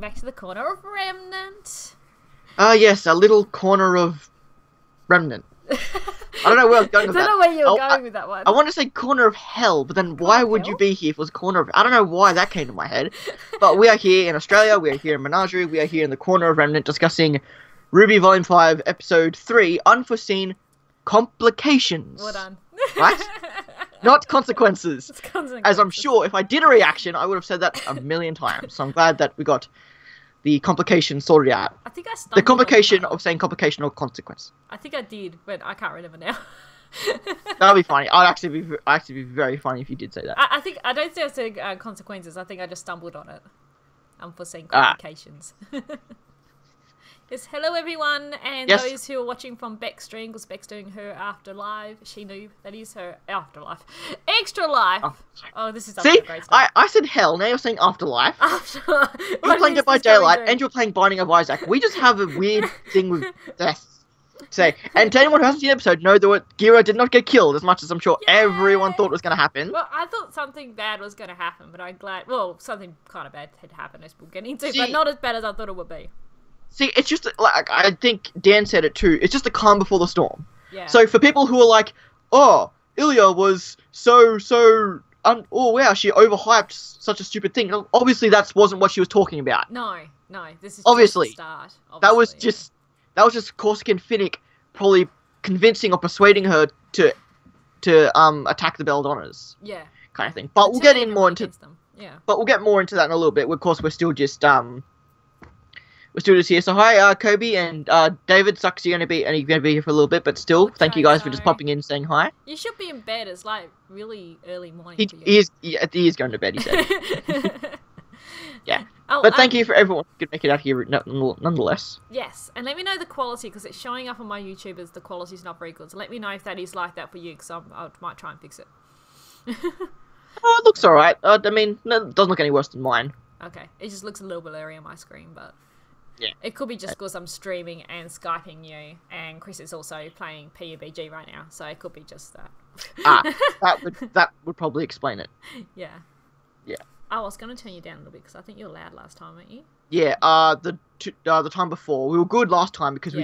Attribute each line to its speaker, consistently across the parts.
Speaker 1: back to the corner of Remnant.
Speaker 2: Yes, a little corner of Remnant. I don't know where I was going with that.
Speaker 1: I don't know where you were going with that one.
Speaker 2: I want to say corner of hell, but then why would you be here if it was corner of... I don't know why that came to my head. But we are here in Australia, we are here in Menagerie, we are here in the corner of Remnant discussing RWBY Volume 5, Episode 3, Unforeseen Complications.
Speaker 1: Well done.
Speaker 2: Right? Not consequences.
Speaker 1: It's consequences.
Speaker 2: As I'm sure if I did a reaction, I would have said that a million times. So I'm glad that we got the complication sorted out.
Speaker 1: I think I stumbled
Speaker 2: the complication
Speaker 1: on that.
Speaker 2: of saying complication or consequence.
Speaker 1: I think I did, but I can't remember now.
Speaker 2: That'd be funny. I'd actually be very funny if you did say that.
Speaker 1: I don't think I said consequences. I think I just stumbled on it. Unforeseen complications. Yes, hello everyone, and
Speaker 2: yes.
Speaker 1: Those who are watching from Beck's stream, because Beck's doing her afterlife. She knew that is her afterlife. Extra life! Oh, this is
Speaker 2: See,
Speaker 1: great stuff.
Speaker 2: I said hell, now you're saying afterlife.
Speaker 1: Afterlife.
Speaker 2: You're playing Dead by Daylight, and you're playing Binding of Isaac. We just have a weird thing with death. Say, and to anyone who hasn't seen the episode, know that Gira did not get killed, as much as I'm sure everyone thought was going to happen.
Speaker 1: Well, I thought something bad was going to happen, but I'm glad... Well, something kind of bad had happened, as we'll get into, but not as bad as I thought it would be.
Speaker 2: See, it's just, like, I think Dan said it too, it's just the calm before the storm.
Speaker 1: Yeah.
Speaker 2: So for people who are like, oh, Ilya was oh wow, she overhyped such a stupid thing. Obviously that wasn't what she was talking about.
Speaker 1: No, this is
Speaker 2: obviously
Speaker 1: just the start.
Speaker 2: That was just Corsican Finnick probably convincing or persuading her to attack the Belladonnas.
Speaker 1: Yeah.
Speaker 2: Kind of thing. But we'll get more into them.
Speaker 1: Yeah.
Speaker 2: But we'll get more into that in a little bit. Of course, we're still just here. So hi, Kobe and David. Sucks you're gonna be here for a little bit, but still, thank you guys for just popping in, saying hi.
Speaker 1: You should be in bed. It's like really early morning.
Speaker 2: He is going to bed. He said. Yeah.
Speaker 1: Oh,
Speaker 2: but thank you for everyone who could make it out here nonetheless.
Speaker 1: Yes, and let me know the quality, because it's showing up on my YouTube as the quality's not very good. So let me know if that is like that for you, because I might try and fix it.
Speaker 2: Oh, it looks alright. I mean, it doesn't look any worse than mine.
Speaker 1: Okay, it just looks a little blurry on my screen, but
Speaker 2: yeah,
Speaker 1: it could be just because I'm streaming and Skyping you, and Chris is also playing PUBG right now, so it could be just that.
Speaker 2: That would probably explain it.
Speaker 1: Yeah.
Speaker 2: Yeah.
Speaker 1: Oh, I was going to turn you down a little bit, because I think you were loud last time, weren't you?
Speaker 2: Yeah, the time before. We were good last time because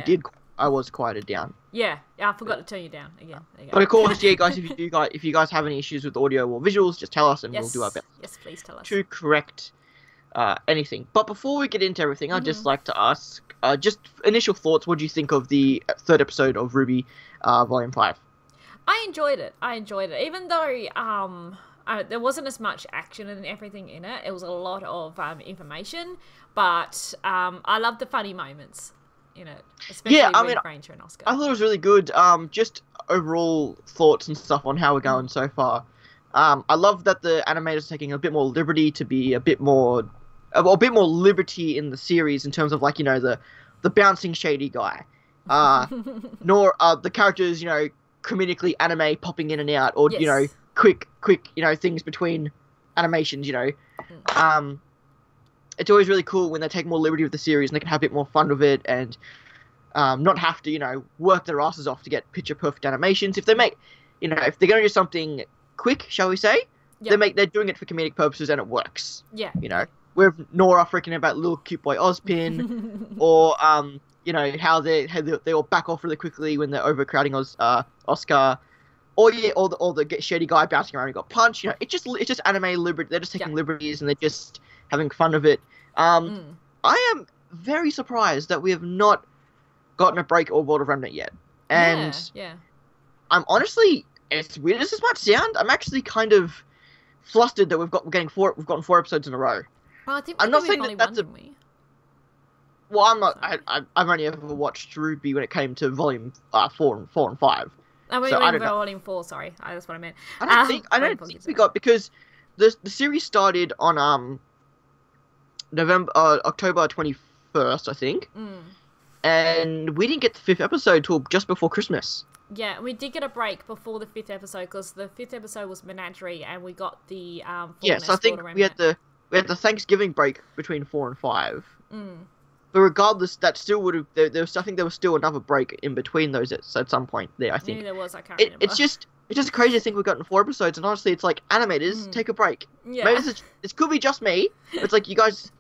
Speaker 2: I was quieted down.
Speaker 1: Yeah, I forgot to turn you down again.
Speaker 2: But of course, yeah, guys, if you guys have any issues with audio or visuals, just tell us and we'll do our best.
Speaker 1: Yes, please tell us.
Speaker 2: To correct anything. But before we get into everything, I'd just like to ask, just initial thoughts, what do you think of the third episode of RWBY Volume 5?
Speaker 1: I enjoyed it, even though there wasn't as much action and everything in it. It was a lot of information, but I loved the funny moments in it, especially with Granger and Oscar.
Speaker 2: I thought it was really good. Just overall thoughts and stuff on how we're going so far. I love that the animators are taking a bit more liberty to be a bit more liberty in the series in terms of, like, you know, the bouncing shady guy, nor the characters, you know, comedically anime popping in and out, or you know, quick, you know, things between animations, you know. It's always really cool when they take more liberty with the series and they can have a bit more fun with it and not have to, you know, work their asses off to get picture perfect animations. If they make, you know, if they're going to do something quick, shall we say, they're doing it for comedic purposes and it works. Yeah. You know, with Nora freaking about little cute boy Ozpin, or you know, how they all back off really quickly when they're overcrowding Oscar. Or the shady guy bouncing around and got punched. You know, it's just anime liberty. They're just taking liberties and they're just having fun of it. I am very surprised that we have not gotten a break or World of Remnant yet. And I'm honestly, as weird as this might sound, I'm actually kind of flustered that we've gotten 4 episodes in a row.
Speaker 1: Well, I think
Speaker 2: I'm not saying that's a.
Speaker 1: We?
Speaker 2: Well, I'm not. I've only ever watched RWBY when it came to volume 4 and 5.
Speaker 1: I mean, volume 4, sorry. That's what I meant.
Speaker 2: I don't think we got, because the series started on October 21st, I think. And we didn't get the 5th episode till just before Christmas.
Speaker 1: Yeah, we did get a break before the 5th episode, because the 5th episode was Menagerie, and we got the
Speaker 2: so I think we had the Thanksgiving break between 4 and 5. But regardless, that still would have. I think there was still another break in between those at some point there. I think
Speaker 1: maybe there was. I can't remember.
Speaker 2: It's just a crazy thing we've gotten 4 episodes, and honestly, it's like, animators, take a break.
Speaker 1: Yeah.
Speaker 2: Maybe this could be just me. But it's like you guys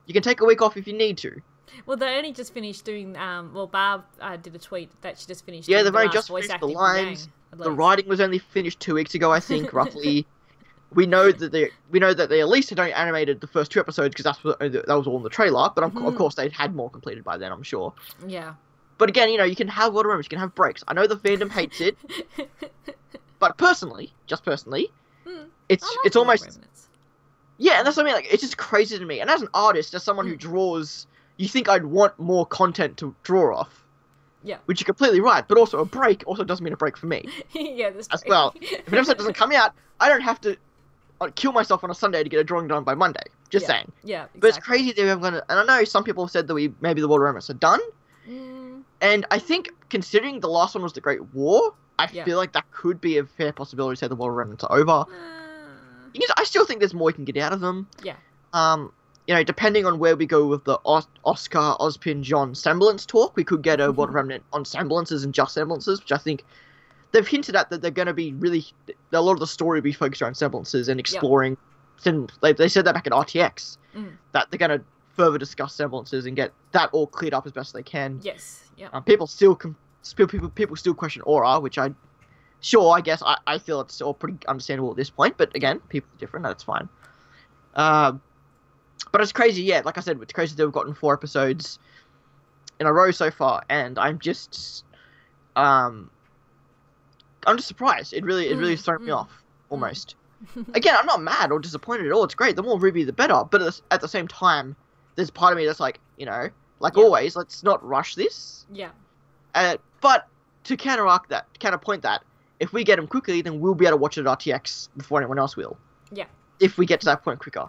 Speaker 2: You can take a week off if you need to.
Speaker 1: Well, they only just finished doing. Well, Barb did a tweet that she just finished.
Speaker 2: Yeah,
Speaker 1: doing
Speaker 2: they've
Speaker 1: the
Speaker 2: only
Speaker 1: last
Speaker 2: just
Speaker 1: voice
Speaker 2: finished the
Speaker 1: acting for Yang,
Speaker 2: lines.
Speaker 1: at
Speaker 2: The
Speaker 1: least.
Speaker 2: writing was only finished 2 weeks ago, I think, roughly. We know that they at least had only animated the first 2 episodes because that was all in the trailer. But of course, they'd had more completed by then, I'm sure.
Speaker 1: Yeah.
Speaker 2: But again, you can have water moments, you can have breaks. I know the fandom hates it, but personally, it's almost
Speaker 1: Remnants.
Speaker 2: yeah, and that's what I mean. Like, it's just crazy to me. And as an artist, as someone who draws, you think I'd want more content to draw off.
Speaker 1: Yeah.
Speaker 2: Which you're completely right, but also a break also doesn't mean a break for me.
Speaker 1: Yeah, that's
Speaker 2: As
Speaker 1: true.
Speaker 2: well. If an episode doesn't come out, I don't have to kill myself on a Sunday to get a drawing done by Monday. Just saying.
Speaker 1: Yeah, exactly.
Speaker 2: But it's crazy that I'm gonna. And I know some people have said that maybe the Water Remnants are done. And I think, considering the last one was the Great War, I feel like that could be a fair possibility to say the Water Remnants are over. Because I still think there's more you can get out of them.
Speaker 1: Yeah.
Speaker 2: Depending on where we go with the Oscar, Ozpin, John semblance talk, we could get a Water Remnant on semblances and just semblances, which I think they've hinted at that they're going to be really. A lot of the story will be focused around semblances and exploring. They said that back at RTX, that they're going to further discuss semblances and get that all cleared up as best they can.
Speaker 1: Yes. Yeah.
Speaker 2: People still question aura, which I guess I feel it's all pretty understandable at this point. But again, people are different. That's fine. But it's crazy, yeah. Like I said, it's crazy that we've gotten 4 episodes in a row so far, and I'm just surprised. It really has thrown me off almost. Again, I'm not mad or disappointed at all. It's great. The more RWBY, the better. But at the same time, there's part of me that's like, always, let's not rush this.
Speaker 1: Yeah.
Speaker 2: But to counterpoint that, if we get them quickly, then we'll be able to watch it at RTX before anyone else will.
Speaker 1: Yeah.
Speaker 2: If we get to that point quicker,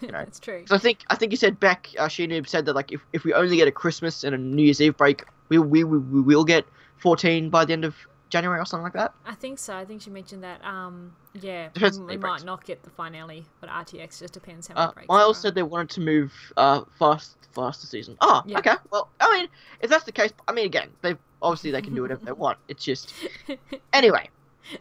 Speaker 1: That's true.
Speaker 2: So I think you said Beck, Sheenoob said that like if we only get a Christmas and a New Year's Eve break, we will get 14 by the end of January or something like that.
Speaker 1: I think so. I think she mentioned that. Yeah,
Speaker 2: Depends
Speaker 1: we
Speaker 2: on the
Speaker 1: might
Speaker 2: breaks.
Speaker 1: not get the finale, but RTX just depends how many breaks.
Speaker 2: Miles
Speaker 1: there
Speaker 2: said they wanted to move faster season. Oh,
Speaker 1: Yeah.
Speaker 2: okay. Well, I mean, if that's the case, I mean, again, they can do whatever they want. It's just anyway.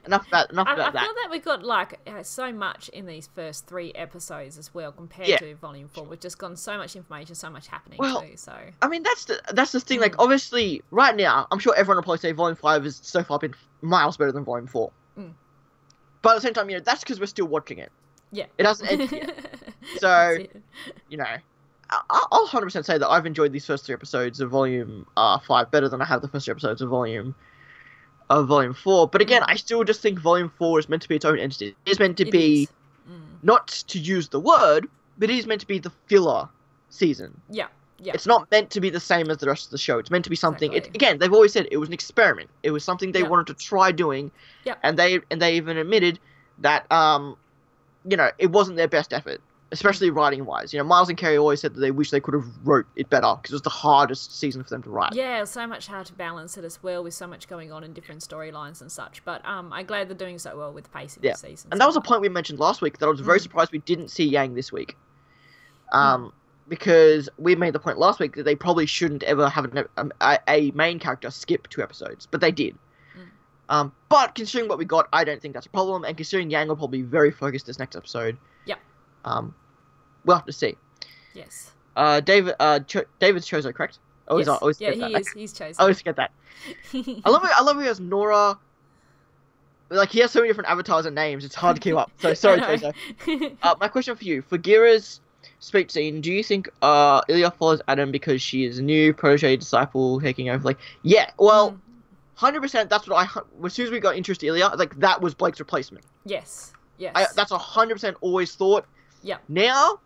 Speaker 2: Enough about
Speaker 1: I
Speaker 2: that.
Speaker 1: feel that we got like so much in these first 3 episodes as well compared to Volume 4. We've just gotten so much information, so much happening too. So
Speaker 2: I mean, that's the thing. Like, obviously, right now, I'm sure everyone will probably say Volume 5 has so far been miles better than Volume 4. But at the same time, that's because we're still watching it.
Speaker 1: Yeah,
Speaker 2: it hasn't ended yet. So I'll 100% say that I've enjoyed these first 3 episodes of Volume 5 better than I have the first 3 episodes of Volume 4. But again, I still just think Volume 4 is meant to be its own entity. It is meant to be, not to use the word, but it is meant to be the filler season.
Speaker 1: Yeah.
Speaker 2: It's not meant to be the same as the rest of the show. It's meant to be something.
Speaker 1: Exactly.
Speaker 2: Again, they've always said it was an experiment. It was something they wanted to try doing.
Speaker 1: Yeah.
Speaker 2: And they even admitted that it wasn't their best effort, especially writing wise. Miles and Carrie always said that they wish they could have wrote it better because it was the hardest season for them to write.
Speaker 1: Yeah, it was so much hard to balance it as well with so much going on in different storylines and such. But I'm glad they're doing so well with the pacing this season.
Speaker 2: And that was a point we mentioned last week that I was very surprised we didn't see Yang this week. Because we made the point last week that they probably shouldn't ever have a main character skip 2 episodes, but they did. But considering what we got, I don't think that's a problem, and considering Yang will probably be very focused this next episode, we'll have to see.
Speaker 1: Yes.
Speaker 2: David's Chozo, correct?
Speaker 1: Yes.
Speaker 2: Forget
Speaker 1: He
Speaker 2: that.
Speaker 1: is. He's chosen.
Speaker 2: I always forget that. I love how he has Nora. Like, he has so many different avatars and names, it's hard to keep up. So sorry, Chozo. My question for you, for Gira's speech scene, do you think Ilya follows Adam because she is a new protege disciple taking over? Like, yeah, well, 100%. That's what as soon as we got introduced to Ilya, like, that was Blake's replacement.
Speaker 1: Yes.
Speaker 2: That's 100% always thought.
Speaker 1: Yeah.
Speaker 2: Now,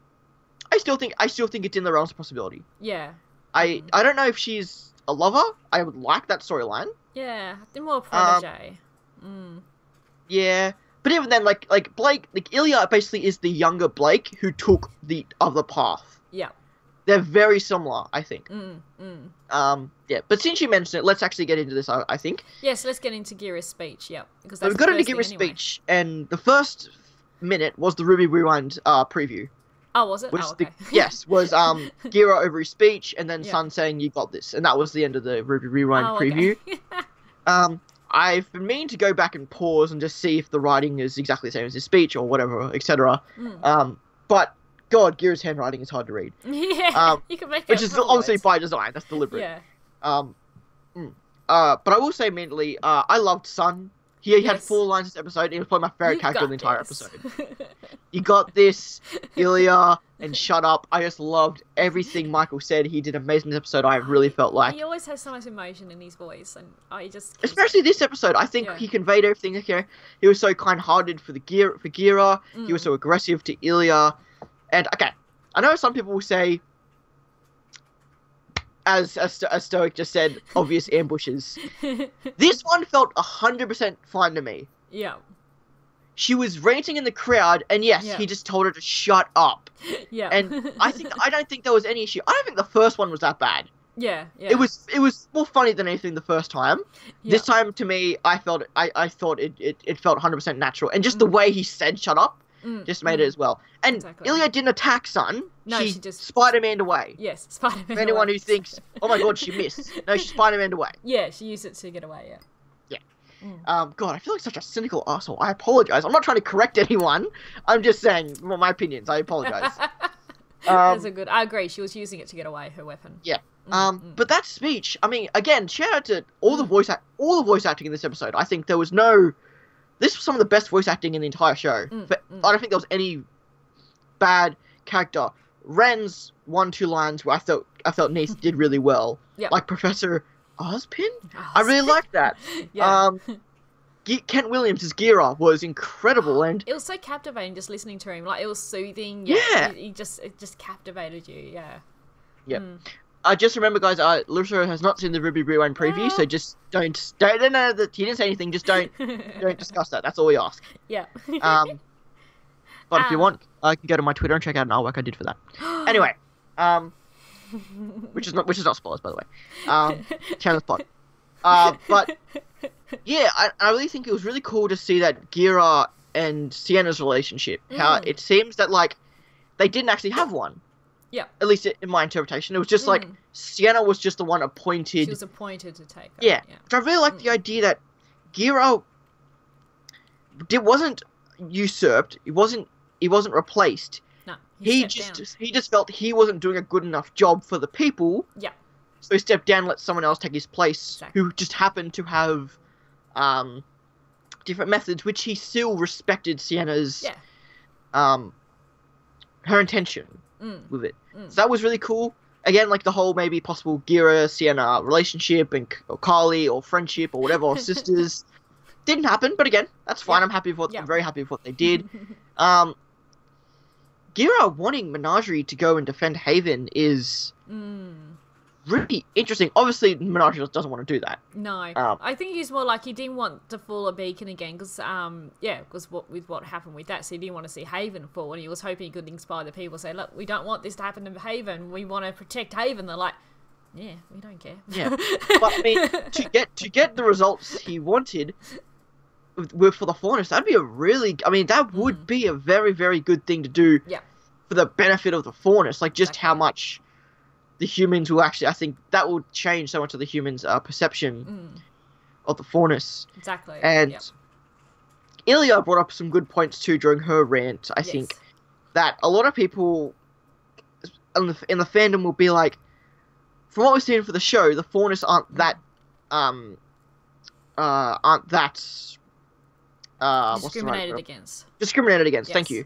Speaker 2: I still think it's in the realms of possibility.
Speaker 1: Yeah.
Speaker 2: I don't know if she's a lover. I would like that storyline.
Speaker 1: Yeah, they're more protege.
Speaker 2: Yeah. But even then, like Blake, like Ilya basically is the younger Blake who took the other path.
Speaker 1: Yeah.
Speaker 2: They're very similar, I think. Yeah. But since you mentioned it, let's actually get into this, I think.
Speaker 1: Yes, let's get into Gira's speech, because
Speaker 2: So we got into Gira's speech, and the first minute was the RWBY Rewind preview.
Speaker 1: Oh, was it? Okay.
Speaker 2: Was Gira over his speech, and then Sun saying, "You got this," and that was the end of the RWBY Rewind preview.
Speaker 1: Okay.
Speaker 2: I've been meaning to go back and pause and just see if the writing is exactly the same as his speech or whatever, etc. But God, Gira's handwriting is hard to read.
Speaker 1: Yeah, you can make
Speaker 2: which
Speaker 1: out
Speaker 2: is
Speaker 1: full
Speaker 2: obviously
Speaker 1: words.
Speaker 2: by design. That's deliberate.
Speaker 1: Yeah.
Speaker 2: But I will say immediately, I loved Sun. He had
Speaker 1: Yes.
Speaker 2: 4 lines this episode, and he was probably my favorite
Speaker 1: You've
Speaker 2: character in the
Speaker 1: got
Speaker 2: entire
Speaker 1: this.
Speaker 2: episode. You got this, Ilya, and shut up. I just loved everything Michael said. He did amazing this episode. I really felt like,
Speaker 1: He always has so much emotion in his voice, and I just
Speaker 2: especially this episode, I think
Speaker 1: Yeah.
Speaker 2: he conveyed everything. Okay, he was so kind-hearted for Gira. He was so aggressive to Ilya, and okay, I know some people will say, as Stoic just said, obvious ambushes. This one felt 100% fine to me.
Speaker 1: Yeah.
Speaker 2: She was ranting in the crowd, and yes,
Speaker 1: Yeah.
Speaker 2: he just told her to shut up.
Speaker 1: Yeah.
Speaker 2: And I don't think there was any issue. I don't think the first one was that bad.
Speaker 1: Yeah.
Speaker 2: It was more funny than anything the first time.
Speaker 1: Yeah.
Speaker 2: This time, to me, I thought it felt 100% natural, and just the way he said "shut up" just made it as well. And
Speaker 1: Exactly.
Speaker 2: Ilya didn't attack Sun.
Speaker 1: No,
Speaker 2: she
Speaker 1: she just-
Speaker 2: Spider-Man away.
Speaker 1: Yes, Spider-Man.
Speaker 2: For anyone
Speaker 1: away.
Speaker 2: who thinks, "Oh my God, she missed," no, she Spider-Man away.
Speaker 1: Yeah, she used it to get away. Yeah.
Speaker 2: God, I feel like such a cynical asshole. I apologize. I'm not trying to correct anyone. I'm just saying my opinions. I apologize.
Speaker 1: That's a good. I agree. She was using it to get away, her weapon.
Speaker 2: Yeah. But that speech, I mean, again, shout out to all the voice acting in this episode. I think there was this was some of the best voice acting in the entire show. I don't think there was any bad character. Ren's 1-2 lines where I felt Neith did really well.
Speaker 1: Yeah.
Speaker 2: Like Professor Ozpin? I really liked that.
Speaker 1: Yeah.
Speaker 2: Kent Williams' Gira was incredible, and
Speaker 1: It was so captivating just listening to him. Like, it was soothing.
Speaker 2: Yeah.
Speaker 1: It just captivated you. Yeah.
Speaker 2: yeah. I just remember, guys, Larissa has not seen the RWBY Rewind preview, so just don't know that he didn't say anything. Just don't discuss that. That's all we ask.
Speaker 1: Yeah.
Speaker 2: But if you want, I can go to my Twitter and check out an artwork I did for that. Anyway, which is not spoilers, by the way. Channel's pod. But yeah, I really think it was really cool to see that Gira and Sienna's relationship. How it seems that like they didn't actually have one.
Speaker 1: Yeah.
Speaker 2: At least in my interpretation, it was just like Sienna was just the one appointed.
Speaker 1: She was appointed to take her.
Speaker 2: Yeah. But I really like the idea that Gira wasn't usurped. He wasn't replaced.
Speaker 1: No.
Speaker 2: He just felt he wasn't doing a good enough job for the people.
Speaker 1: Yeah.
Speaker 2: So he stepped down and let someone else take his place,
Speaker 1: Exactly.
Speaker 2: who just happened to have different methods, which he still respected Sienna's her intention with it. So that was really cool. Again, like the whole maybe possible Gira Sienna relationship and or Carly or friendship or whatever, or sisters. Didn't happen, but again, that's fine. I'm happy with I'm very happy with what they did. Gira wanting Menagerie to go and defend Haven is really interesting. Obviously, Menagerie doesn't want to do that.
Speaker 1: No, I think he's more like he didn't want to fall a beacon again because, because what happened with that, so he didn't want to see Haven fall, and he was hoping he could inspire the people, say, look, we don't want this to happen to Haven, we want to protect Haven. They're like, yeah, we don't care.
Speaker 2: Yeah, but I mean, to get the results he wanted for the Faunus, that'd be that would be a very, very good thing to do.
Speaker 1: Yeah.
Speaker 2: For the benefit of the Faunus, like just how much the humans will actually, I think that will change so much of the humans' perception of the Faunus.
Speaker 1: Exactly.
Speaker 2: And Ilya brought up some good points too during her rant. I think that a lot of people in the fandom will be like, from what we're seeing for the show, the Faunus aren't that
Speaker 1: discriminated against.
Speaker 2: Discriminated against.
Speaker 1: Yes.
Speaker 2: Thank you.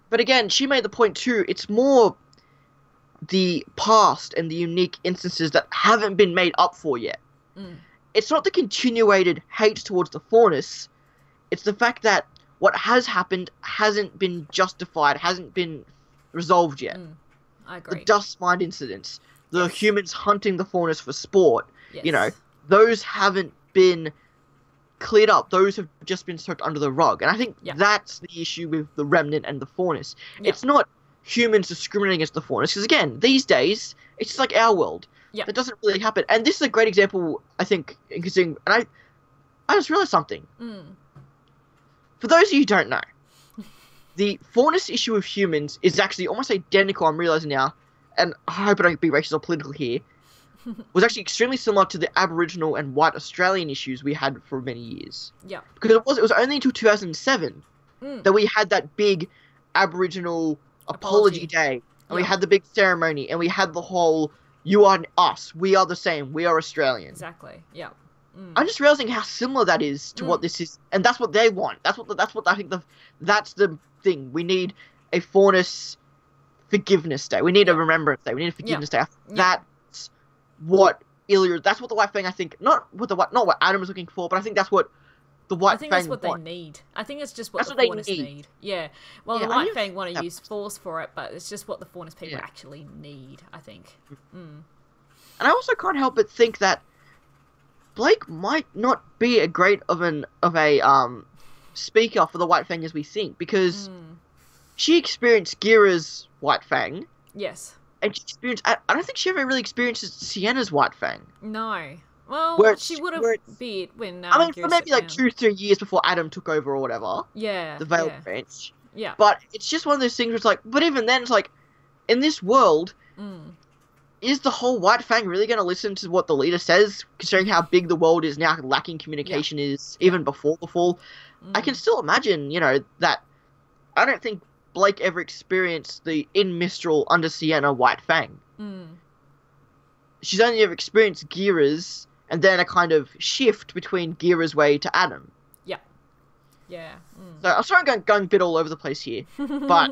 Speaker 2: But again, she made the point too. It's more the past and the unique instances that haven't been made up for yet. It's not the continuated hate towards the Faunus. It's the fact that what has happened hasn't been justified, hasn't been resolved yet.
Speaker 1: I agree.
Speaker 2: The Dust Mind incidents, the humans hunting the Faunus for sport,
Speaker 1: Yes.
Speaker 2: those haven't been cleared up. Those have just been swept under the rug. And I think that's the issue with the Remnant and the Faunus. It's not humans discriminating against the Faunus, because again, these days, it's just like our world. That doesn't really happen. And this is a great example, I think, and I just realized something. For those of you who don't know, the Faunus issue of humans is actually almost identical, I'm realizing now, and I hope I don't be racist or political here, was actually extremely similar to the Aboriginal and white Australian issues we had for many years.
Speaker 1: Yeah.
Speaker 2: Because it was only until 2007 that we had that big Aboriginal apology day, and we had the big ceremony, and we had the whole "you are us, we are the same, we are Australian."
Speaker 1: Exactly. Yeah.
Speaker 2: I'm just realizing how similar that is to what this is, and that's what they want. That's what I think. That's the thing. We need a Faunus Forgiveness Day. We need a Remembrance Day. We need a Forgiveness Day. That's what Ilya. That's what the White Fang. I think not what Adam was looking for, but I think that's what the White Fang.
Speaker 1: I think that's what they need. I think it's just what the Faunus need. Yeah. Well, the White Fang want to use force for it, but it's just what the Faunus people actually need. I think.
Speaker 2: And I also can't help but think that Blake might not be a great of a speaker for the White Fang as we think, because she experienced Gira's White Fang.
Speaker 1: Yes.
Speaker 2: And she experienced... I don't think she ever really experienced Sienna's White Fang.
Speaker 1: No. Well, she would have been when...
Speaker 2: I mean, for maybe like 2-3 years before Adam took over or whatever.
Speaker 1: Yeah.
Speaker 2: The Veiled Branch.
Speaker 1: Yeah.
Speaker 2: But it's just one of those things where it's like... But even then, it's like... In this world... Is the whole White Fang really going to listen to what the leader says, considering how big the world is now, lacking communication is, even before the fall? I can still imagine, that I don't think Blake ever experienced the in Mistral under Sienna White Fang. She's only ever experienced Gira's, and then a kind of shift between Gira's way to Adam.
Speaker 1: Yeah.
Speaker 2: So I'm sorry I'm going a bit all over the place here, but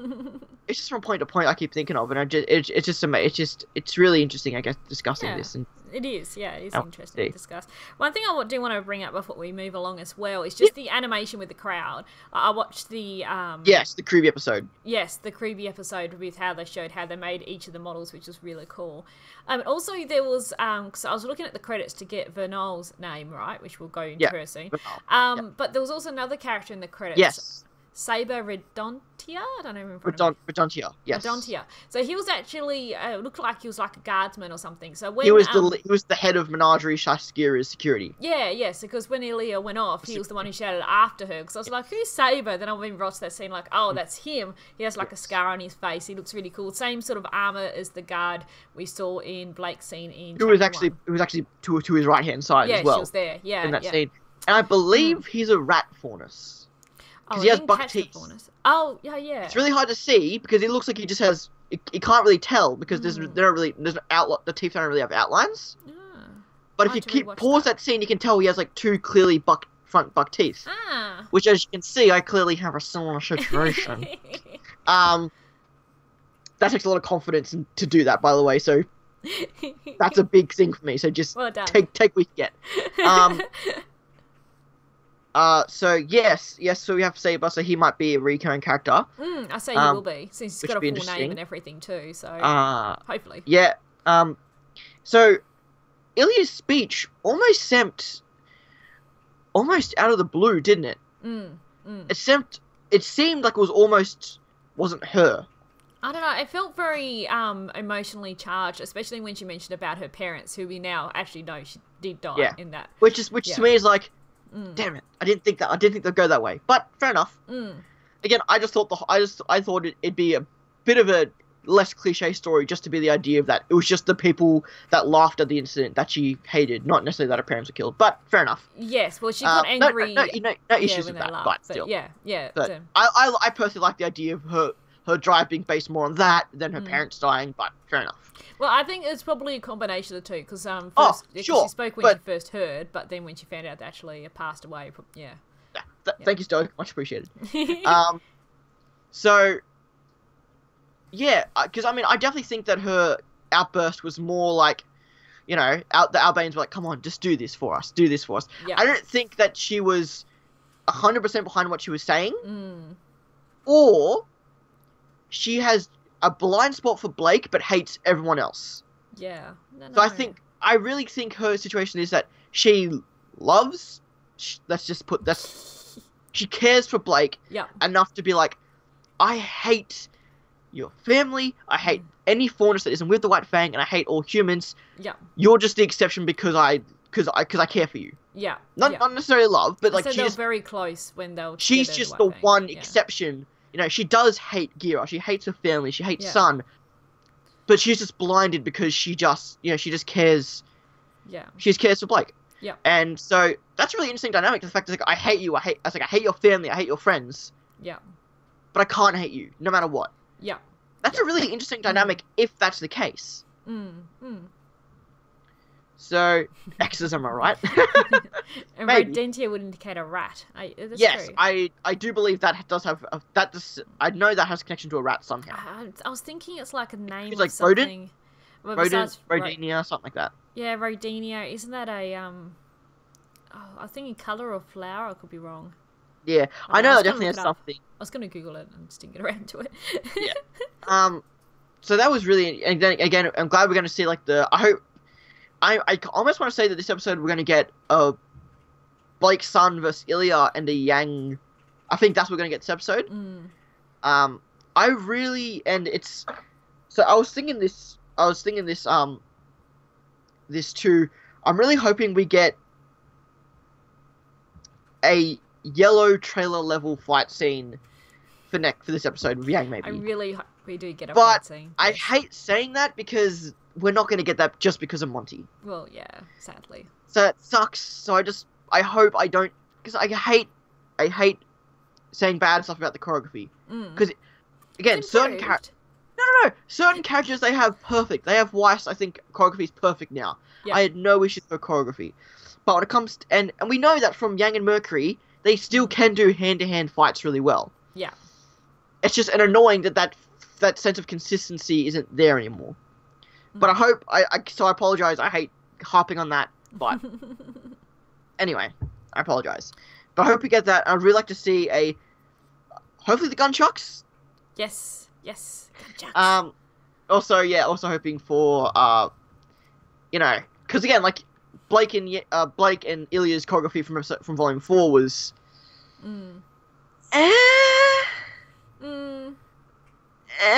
Speaker 2: it's just from point to point I keep thinking of, and it's really interesting, I guess, discussing this. And
Speaker 1: it is, it is interesting to discuss. One thing I do want to bring up before we move along as well is just the animation with the crowd. I watched the...
Speaker 2: the Creepy episode.
Speaker 1: Yes, the Creepy episode with how they showed how they made each of the models, which was really cool. Also, there was... because I was looking at the credits to get Vernal's name right, which we'll go into her soon. But there was also another character in the credits.
Speaker 2: Yes.
Speaker 1: Saber Redontia? I don't know.
Speaker 2: Redontia, yes.
Speaker 1: Redontia. So he was actually looked like he was like a guardsman or something. So when
Speaker 2: he was the head of Menagerie Shashgira's security.
Speaker 1: Yeah, yes, because when Ilya went off, he was the one who shouted after her. Because I was like, "Who's Saber?" Then I went and watched that scene, like, "Oh, that's him." He has like a scar on his face. He looks really cool. Same sort of armor as the guard we saw in Blake's scene in.
Speaker 2: Who was actually to his right hand side as well.
Speaker 1: Yeah, she was there. Yeah,
Speaker 2: in that scene, and I believe he's a rat faunus. Because he has buck teeth.
Speaker 1: Oh, yeah.
Speaker 2: It's really hard to see because it looks like he just has... You can't really tell because there's no outline. The teeth don't really have outlines. But if you pause that scene, you can tell he has like two clearly front buck teeth. Which, as you can see, I clearly have a similar situation. That takes a lot of confidence to do that, by the way. So that's a big thing for me. So just take what you get. So yes, so we have Saber, so he might be a recurring character.
Speaker 1: I say he will be, since he's got a full name and everything too, so hopefully.
Speaker 2: Yeah, so Ilya's speech almost seemed out of the blue, didn't it? It seemed like it was almost wasn't her.
Speaker 1: I don't know, it felt very emotionally charged, especially when she mentioned about her parents, who we now actually know she did die in that.
Speaker 2: Which to me is like, damn it! I didn't think they'd go that way. But fair enough. Again, I thought it'd be a bit of a less cliche story, just to be the idea of that it was just the people that laughed at the incident that she hated, not necessarily that her parents were killed. But fair enough.
Speaker 1: Yes, well, she got angry.
Speaker 2: No issues with that. But still,
Speaker 1: But
Speaker 2: I personally like the idea of her drive being based more on that than her parents dying. But fair enough.
Speaker 1: Well, I think it's probably a combination of the two, because first she spoke when she first heard, but then when she found out that actually passed away,
Speaker 2: Thank you, Stoic. Much appreciated. So, yeah, because I mean, I definitely think that her outburst was more like, the Albanians were like, "Come on, just do this for us. Do this for us." Yeah. I don't think that she was 100% behind what she was saying, or she has a blind spot for Blake, but hates everyone else.
Speaker 1: Yeah.
Speaker 2: So I really think her situation is that she loves, she cares for Blake enough to be like, I hate your family, I hate any faunus that isn't with the White Fang, and I hate all humans. Yeah. You're just the exception because I care for you.
Speaker 1: Yeah.
Speaker 2: Not necessarily love, but like
Speaker 1: so they're very close when they'll.
Speaker 2: She's just the one exception. She does hate Gira. She hates her family. She hates Sun. But she's just blinded because she just cares. Yeah. She just cares for Blake.
Speaker 1: Yeah.
Speaker 2: And so that's a really interesting dynamic. The fact is, like, I hate you. I hate your family. I hate your friends.
Speaker 1: Yeah.
Speaker 2: but I can't hate you, no matter what.
Speaker 1: Yeah.
Speaker 2: That's a really interesting dynamic if that's the case. So, X's, am I right?
Speaker 1: And
Speaker 2: Maybe.
Speaker 1: Rodentia would indicate a rat. That's
Speaker 2: Yes,
Speaker 1: true.
Speaker 2: I do believe that does have I know that has a connection to a rat somehow.
Speaker 1: I was thinking it's like a name
Speaker 2: It's
Speaker 1: of
Speaker 2: like
Speaker 1: something. Well, besides
Speaker 2: Rodinia, something like that.
Speaker 1: Yeah, Rodinia. Isn't that a Oh, I was thinking color or flower. I could be wrong.
Speaker 2: Yeah, I know that definitely has something.
Speaker 1: I was going to Google it and just didn't get around to it.
Speaker 2: Yeah. So that was really, and then again, I'm glad we're going to see like I almost want to say that this episode we're going to get Blake's son versus Ilya and a Yang. I think that's what we're going to get this episode. I really, and it's, so I was thinking this this too. I'm really hoping we get a yellow trailer level fight scene for this episode with Yang, maybe.
Speaker 1: I really hope we do get a fight scene.
Speaker 2: I hate saying that because we're not going to get that just because of Monty.
Speaker 1: Well, yeah, sadly.
Speaker 2: So it sucks. So I hope I don't, because I hate saying bad stuff about the choreography. Because again, certain characters they have perfect. They have Weiss. I think choreography is perfect now.
Speaker 1: Yeah.
Speaker 2: I had no issues with choreography. But when it comes to, and we know that from Yang and Mercury, they still can do hand-to-hand fights really well.
Speaker 1: Yeah.
Speaker 2: It's just annoying that sense of consistency isn't there anymore. But I hope, so I apologize, I hate harping on that, but anyway, I apologize. But I hope we get that. I'd really like to see hopefully the gunchucks.
Speaker 1: Yes, gunchucks.
Speaker 2: Also hoping for, because again, like, Blake and Ilya's choreography from Volume 4 was...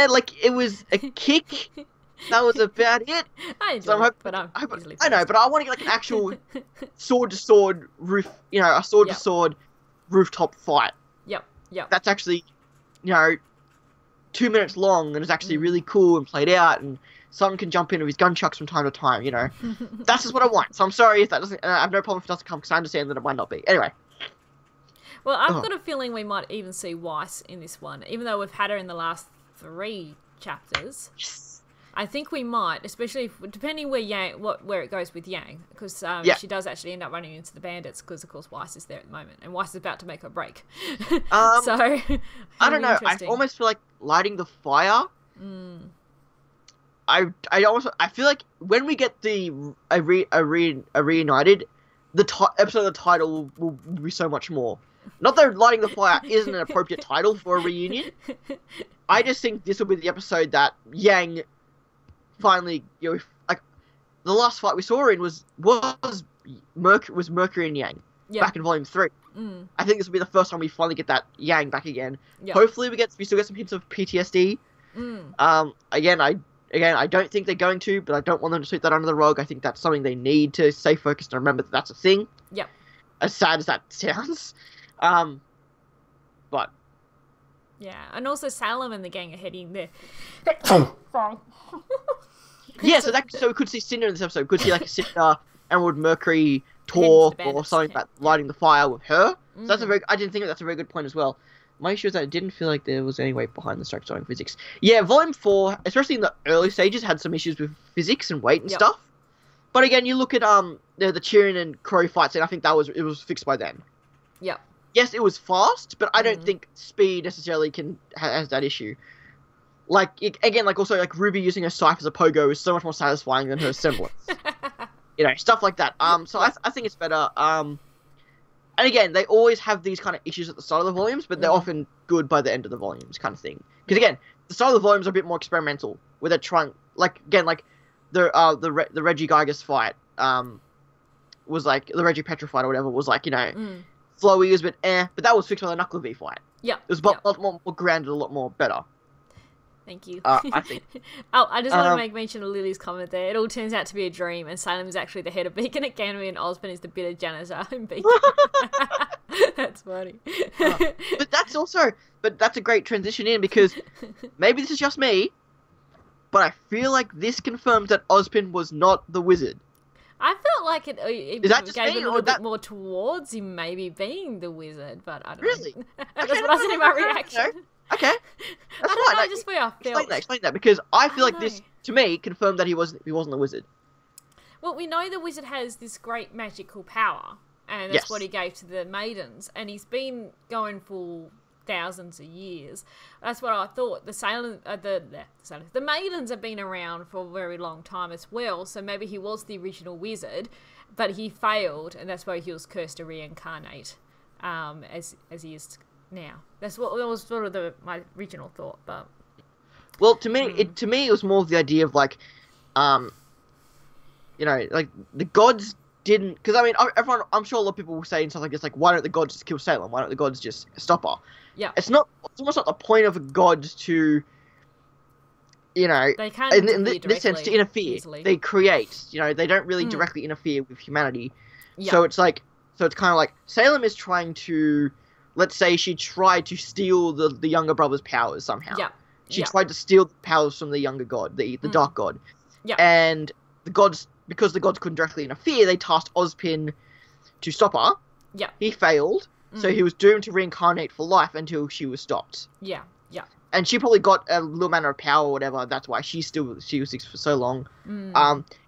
Speaker 2: like, it was a kick. That was about it.
Speaker 1: I enjoy it, but
Speaker 2: I know, but I want to get like an actual sword-to-sword roof, a sword-to-sword rooftop fight.
Speaker 1: Yep.
Speaker 2: That's actually, 2 minutes long and is actually really cool and played out, and someone can jump in with his gunchucks from time to time, That's just what I want. So I'm sorry if that doesn't, I have no problem if it doesn't come, because I understand that it might not be. Anyway.
Speaker 1: Well, I've got a feeling we might even see Weiss in this one, even though we've had her in the last 3 chapters.
Speaker 2: Yes.
Speaker 1: I think we might, especially depending where it goes with Yang, because she does actually end up running into the bandits, because of course Weiss is there at the moment, and Weiss is about to make her break. So
Speaker 2: I don't know. I almost feel like lighting the fire. I feel like when we get a reunited, the episode of the title will be so much more. Not that lighting the fire isn't an appropriate title for a reunion. I just think this will be the episode that Yang finally, like, the last fight we saw her in was Mercury and Yang back in Volume 3. I think this will be the first time we finally get that Yang back again. Hopefully we still get some hints of PTSD. Again, I don't think they're going to, but I don't want them to sweep that under the rug. I think that's something they need to stay focused and remember that that's a thing.
Speaker 1: Yep.
Speaker 2: As sad as that sounds. But
Speaker 1: yeah, and also Salem and the gang are heading there. Sorry.
Speaker 2: Yeah, so we could see Cinder in this episode. We could see like a Cinder, Emerald, Mercury talk or something about lighting the fire with her. So I didn't think that's a very good point as well. My issue is that I didn't feel like there was any weight behind the strike starting physics. Yeah, Volume 4, especially in the early stages, had some issues with physics and weight and stuff. But again, you look at the Tyrion and Crow fights, and I think it was fixed by then.
Speaker 1: Yep.
Speaker 2: Yes, it was fast, but I don't think speed necessarily has that issue. Like, again, like also like Ruby using her scythe as a pogo is so much more satisfying than her semblance. Stuff like that. So I think it's better. And again, they always have these kind of issues at the start of the volumes, but they're often good by the end of the volumes, kind of thing. Because again, the start of the volumes are a bit more experimental, where they're trying, like again, like the Reggie Gygas fight was like the Reggie Petra fight or whatever was like flowy was a bit but that was fixed by the Knuckle V fight.
Speaker 1: Yeah,
Speaker 2: it was a lot more grounded, a lot more better.
Speaker 1: Thank you.
Speaker 2: I think.
Speaker 1: I just want to make mention of Lily's comment there. It all turns out to be a dream, and Salem is actually the head of Beacon at Ganwy, and Osborn is the bitter janitor in Beacon. That's funny.
Speaker 2: But that's a great transition in, because maybe this is just me, but I feel like this confirms that Ozpin was not the wizard.
Speaker 1: I felt like it gave a little bit more towards him maybe being the wizard, but I don't know.
Speaker 2: Really?
Speaker 1: That's what I was in my reaction.
Speaker 2: Okay, that's
Speaker 1: I don't
Speaker 2: fine.
Speaker 1: know, just where I felt.
Speaker 2: Explain that, because I feel
Speaker 1: I
Speaker 2: like
Speaker 1: don't
Speaker 2: this
Speaker 1: know.
Speaker 2: to me confirmed that he wasn't the wizard.
Speaker 1: Well, we know the wizard has this great magical power, and that's what
Speaker 2: Yes.
Speaker 1: he gave to the maidens, and he's been going for thousands of years. That's what I thought. The maidens have been around for a very long time as well, so maybe he was the original wizard, but he failed, and that's why he was cursed to reincarnate, as he is now. That was sort of my original thought, but
Speaker 2: Well, to me, it was more of the idea of like, like the gods didn't, because I mean, everyone, I'm sure a lot of people will say and stuff like this, like, why don't the gods just kill Salem? Why don't the gods just stop her?
Speaker 1: yeah,
Speaker 2: It's almost not the point of a god to,
Speaker 1: they can't
Speaker 2: in
Speaker 1: interfere
Speaker 2: this sense, to interfere.
Speaker 1: easily.
Speaker 2: They create, they don't really directly interfere with humanity.
Speaker 1: Yeah.
Speaker 2: So it's kind of like Salem is trying to, let's say she tried to steal the younger brother's powers somehow.
Speaker 1: Yeah.
Speaker 2: She tried to steal the powers from the younger god, the dark god.
Speaker 1: Yeah.
Speaker 2: And because the gods couldn't directly interfere, they tasked Ozpin to stop her.
Speaker 1: Yeah.
Speaker 2: He failed, so he was doomed to reincarnate for life until she was stopped.
Speaker 1: Yeah. Yeah.
Speaker 2: And she probably got a little manner of power or whatever. That's why she was sick for so long.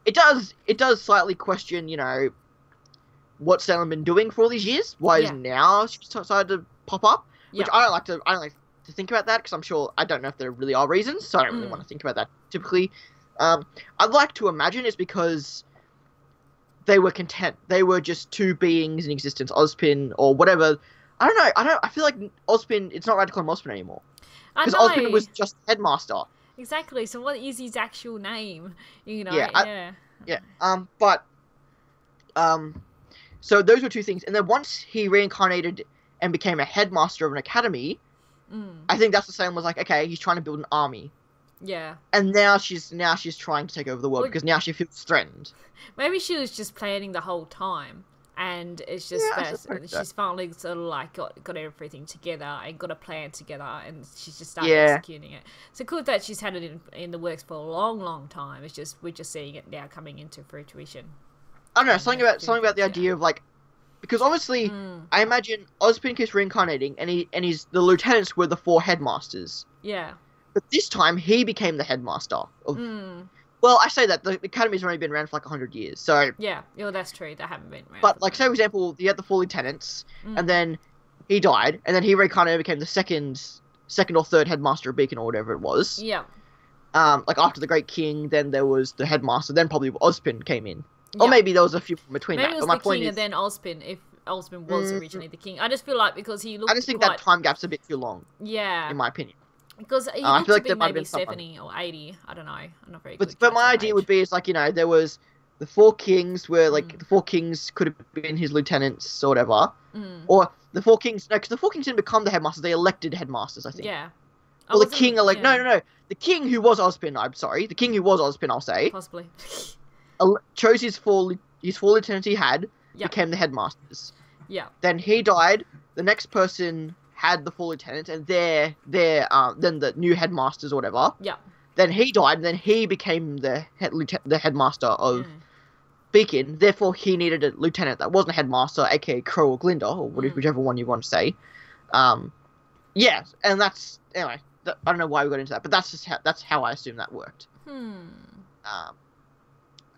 Speaker 2: It does slightly question, what Salem been doing for all these years. Why is now she decided to pop up? Which I don't like to think about that, because I'm sure I don't know if there really are reasons, so I don't really want to think about that typically. I'd like to imagine it's because they were content. They were just two beings in existence, Ozpin or whatever. I don't know. I feel like Ozpin. It's not right to call him Ozpin anymore, because Ozpin was just headmaster.
Speaker 1: Exactly. So what is his actual name?
Speaker 2: Yeah. So those were two things, and then once he reincarnated and became a headmaster of an academy, I think that's the same. Was like, okay, he's trying to build an army.
Speaker 1: Yeah.
Speaker 2: And now she's trying to take over the world, because now she feels threatened.
Speaker 1: Maybe she was just planning the whole time, and it's just that she's finally sort of like got everything together and got a plan together, and she's just started executing it. So cool that she's had it in the works for a long, long time. It's just we're just seeing it now coming into fruition.
Speaker 2: I don't know, something about the idea of like, because obviously I imagine Ozpin keeps reincarnating, and the lieutenants were the 4 headmasters.
Speaker 1: Yeah.
Speaker 2: But this time, he became the headmaster of... Well, I say that. The Academy's only been around for like 100 years, so...
Speaker 1: Yeah, that's true. They haven't been around.
Speaker 2: But, like, say, for example, you had the 4 lieutenants, and then he died, and then he reincarnated and became the second or third headmaster of Beacon, or whatever it was.
Speaker 1: Yeah.
Speaker 2: Like, after the Great King, then there was the headmaster, then probably Ozpin came in. Or maybe there was a few in between
Speaker 1: maybe
Speaker 2: that.
Speaker 1: It was
Speaker 2: but my
Speaker 1: the king
Speaker 2: point
Speaker 1: and then Ozpin, if Ozpin was originally the king. I just feel like because he looked
Speaker 2: I just think that time gap's a bit too long.
Speaker 1: Yeah.
Speaker 2: In my opinion.
Speaker 1: Because he
Speaker 2: I
Speaker 1: looked
Speaker 2: feel
Speaker 1: to
Speaker 2: like
Speaker 1: be
Speaker 2: there might have
Speaker 1: maybe
Speaker 2: been someone.
Speaker 1: 70 or 80. I don't know. I'm not very
Speaker 2: But
Speaker 1: good.
Speaker 2: my idea would be, it's like, there was the 4 kings where, like, the 4 kings could have been his lieutenants or whatever. Or the 4 kings, no, because the 4 kings didn't become the headmasters, they elected headmasters, I think.
Speaker 1: Yeah.
Speaker 2: Well, the king no. The king who was Ozpin, I'm sorry. The king who was Ozpin, I'll say.
Speaker 1: Possibly.
Speaker 2: Chose his 4 lieutenants he had, became the headmasters.
Speaker 1: Yeah.
Speaker 2: Then he died, the next person had the 4 lieutenants, and then the new headmasters or whatever.
Speaker 1: Yeah.
Speaker 2: Then he died, and then he became the headmaster of Beacon. Therefore, he needed a lieutenant that wasn't a headmaster, aka Crow or Glinda, or whichever one you want to say. Yeah, and that's anyway. I don't know why we got into that, but that's how I assume that worked.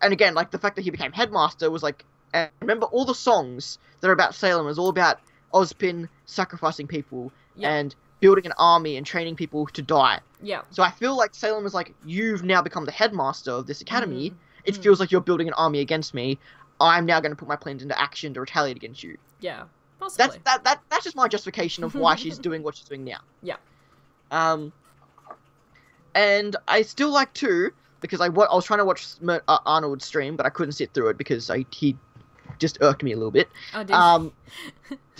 Speaker 2: And again, like the fact that he became headmaster was like, and remember all the songs that are about Salem is all about Ozpin sacrificing people and building an army and training people to die.
Speaker 1: Yeah.
Speaker 2: So I feel like Salem is like, you've now become the headmaster of this academy. It feels like you're building an army against me. I'm now going to put my plans into action to retaliate against you.
Speaker 1: Yeah. Possibly.
Speaker 2: That's just my justification of why she's doing what she's doing now.
Speaker 1: Yeah.
Speaker 2: And I still like too, because I was trying to watch Arnold's stream, but I couldn't sit through it because he just irked me a little bit.
Speaker 1: Oh, did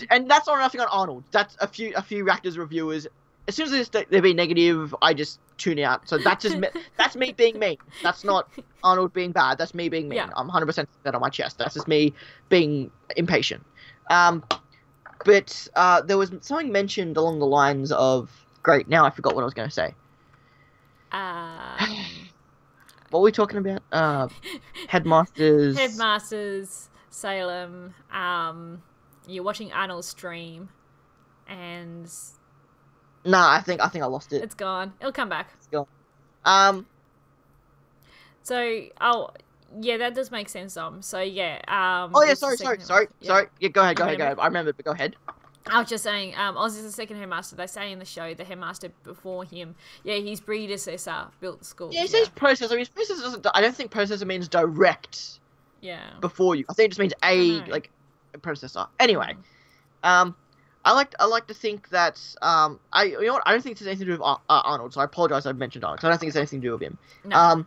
Speaker 2: and that's not nothing on Arnold. That's a few Reactors reviewers. As soon as they're being negative, I just tune out. So that's just that's me being mean. That's not Arnold being bad. That's me being mean.
Speaker 1: Yeah.
Speaker 2: I'm 100% that on my chest. That's just me being impatient. But there was something mentioned along the lines of... Great, now I forgot what I was going to say. What were we talking about? Headmasters.
Speaker 1: Headmasters, Salem. You're watching Arnold's stream, and
Speaker 2: Nah, I think I lost it.
Speaker 1: It's gone. It'll come back.
Speaker 2: It's gone. Um.
Speaker 1: So, yeah, that does make sense, So, yeah,
Speaker 2: Oh yeah,
Speaker 1: it's the
Speaker 2: sorry.
Speaker 1: second- yeah.
Speaker 2: Sorry. Yeah, go ahead.
Speaker 1: Remember?
Speaker 2: I remember, but go ahead.
Speaker 1: I was just saying, Oz is the second headmaster. They say in the show the headmaster before him, yeah, his predecessor built the school.
Speaker 2: Yeah, he says processor. His processor doesn't. I don't think processor means direct.
Speaker 1: Yeah.
Speaker 2: Before you, I think it just means a predecessor. Anyway, I like to think that you know what, I don't think it has anything to do with Arnold. So I apologize. I mentioned Arnold. 'Cause I don't think it's anything to do with him.
Speaker 1: No.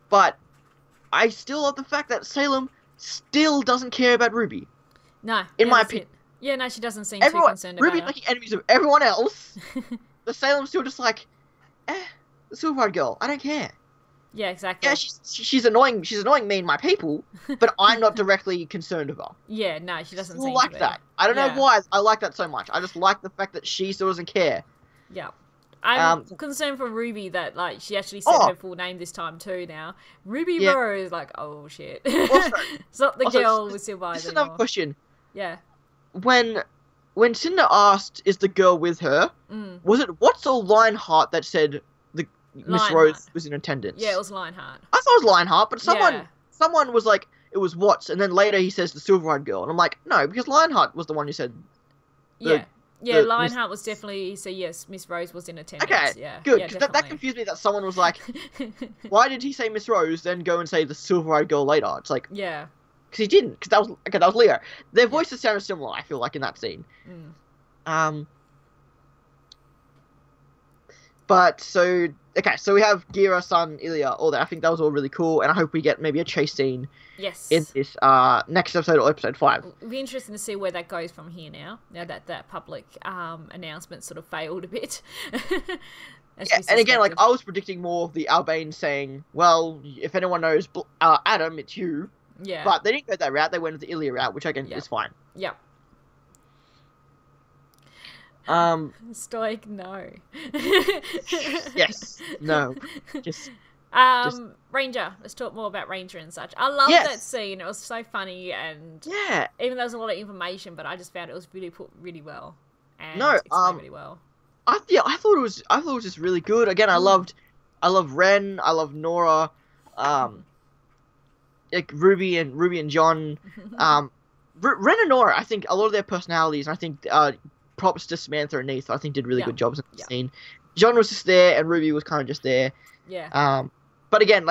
Speaker 2: But I still love the fact that Salem still doesn't care about Ruby.
Speaker 1: No.
Speaker 2: In my opinion.
Speaker 1: Yeah, no, she doesn't seem too concerned
Speaker 2: Ruby's
Speaker 1: about her.
Speaker 2: making enemies of everyone else. The Salem's still just like, the Silver-Eyed Girl. I don't care.
Speaker 1: Yeah, exactly.
Speaker 2: Yeah, she's annoying. She's annoying me and my people, but I'm not directly concerned of her.
Speaker 1: Yeah, no, she doesn't
Speaker 2: I
Speaker 1: seem
Speaker 2: like
Speaker 1: to be.
Speaker 2: that. I don't know why I like that so much. I just like the fact that she still doesn't care.
Speaker 1: Yeah. I'm concerned for Ruby that, like, she actually said her full name this time too now. Ruby Rose, like, oh shit.
Speaker 2: Also,
Speaker 1: it's not the girl with silver eyes
Speaker 2: this is
Speaker 1: anymore.
Speaker 2: another question.
Speaker 1: Yeah.
Speaker 2: When Cinder asked, is the girl with her, was it Watts or Lionheart that said Miss Rose was in attendance?
Speaker 1: Yeah, it was Lionheart.
Speaker 2: I thought it was Lionheart, but someone was like, it was Watts, and then later he says the Silver-Eyed Girl, and I'm like, no, because Lionheart was the one who said...
Speaker 1: Lionheart was definitely, so yes, Miss Rose was in attendance.
Speaker 2: Okay,
Speaker 1: yeah,
Speaker 2: good,
Speaker 1: yeah,
Speaker 2: because that confused me that someone was like, why did he say Miss Rose, then go and say the Silver-Eyed Girl later? It's like...
Speaker 1: Yeah.
Speaker 2: Because he didn't, because that was Leo. Their voices sounded similar, I feel like, in that scene. But, so we have Gira, Sun, Ilya, all that. I think that was all really cool, and I hope we get maybe a chase scene in this next episode or episode 5.
Speaker 1: It'll be interesting to see where that goes from here now that public announcement sort of failed a bit.
Speaker 2: Yeah, and again, like, I was predicting more of the Albane saying, well, if anyone knows Adam, it's you.
Speaker 1: Yeah.
Speaker 2: But they didn't go that route, they went with the Ilya route, which again is fine.
Speaker 1: Yep. Stoic, no.
Speaker 2: Yes, no. Just
Speaker 1: Ranger. Let's talk more about Ranger and such. I love that scene. It was so funny, and even though there was a lot of information, but I just found it was really put really well and explained really well.
Speaker 2: I thought it was just really good. Again, I love Ren. I love Nora. Like Ruby and John. Ren and Nora. I think a lot of their personalities. And I think props to Samantha and Neith, I think did really good jobs in the scene. John was just there, and Ruby was kind of just there.
Speaker 1: Yeah.
Speaker 2: But again,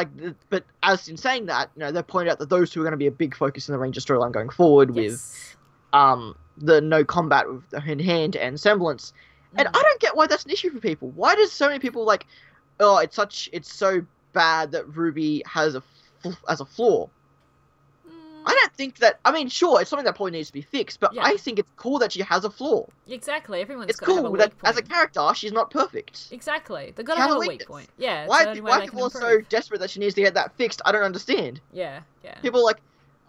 Speaker 2: but as in saying that, you know, they pointed out that those two are going to be a big focus in the Ranger storyline going forward with, the no combat with the hand and semblance. And I don't get why that's an issue for people. Why does so many people like, oh, it's so bad that Ruby has a flaw. I don't think that... I mean, sure, it's something that probably needs to be fixed, but I think it's cool that she has a flaw.
Speaker 1: Exactly,
Speaker 2: It's cool that, as a character, she's not perfect.
Speaker 1: Exactly. They've got to have a weak point. Yeah,
Speaker 2: why people are so desperate that she needs to get that fixed, I don't understand.
Speaker 1: Yeah.
Speaker 2: People are like,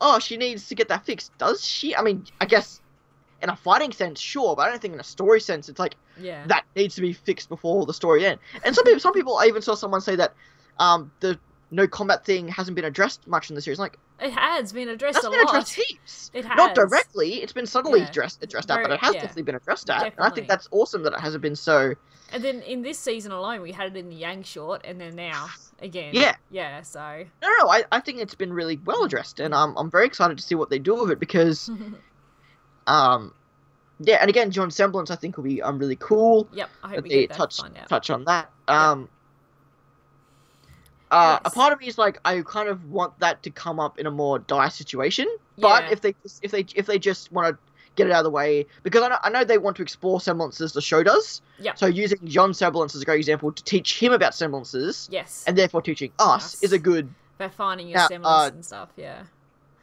Speaker 2: oh, she needs to get that fixed. Does she? I mean, I guess in a fighting sense, sure, but I don't think in a story sense, it's like, that needs to be fixed before the story ends. And some people, I even saw someone say that the no combat thing hasn't been addressed much in the series. Like,
Speaker 1: it has been addressed a lot.
Speaker 2: That's been addressed heaps.
Speaker 1: It has.
Speaker 2: Not directly, it's been subtly addressed at, but it has definitely been addressed at.
Speaker 1: Definitely.
Speaker 2: And I think that's awesome that it hasn't been so...
Speaker 1: And then in this season alone, we had it in the Yang short, and then now, again. Yeah, so...
Speaker 2: No, I think it's been really well addressed, and I'm very excited to see what they do with it, because... yeah, and again, John's semblance, I think, will be really cool.
Speaker 1: Yep, I hope we get that to find out.
Speaker 2: Touch on that. A part of me is like, I kind of want that to come up in a more dire situation. But if they just want to get it out of the way, because I know they want to explore semblances, the show does.
Speaker 1: Yeah.
Speaker 2: So using John's semblance as a great example to teach him about semblances.
Speaker 1: Yes.
Speaker 2: And therefore teaching us is a good.
Speaker 1: By finding your semblance and stuff. Yeah.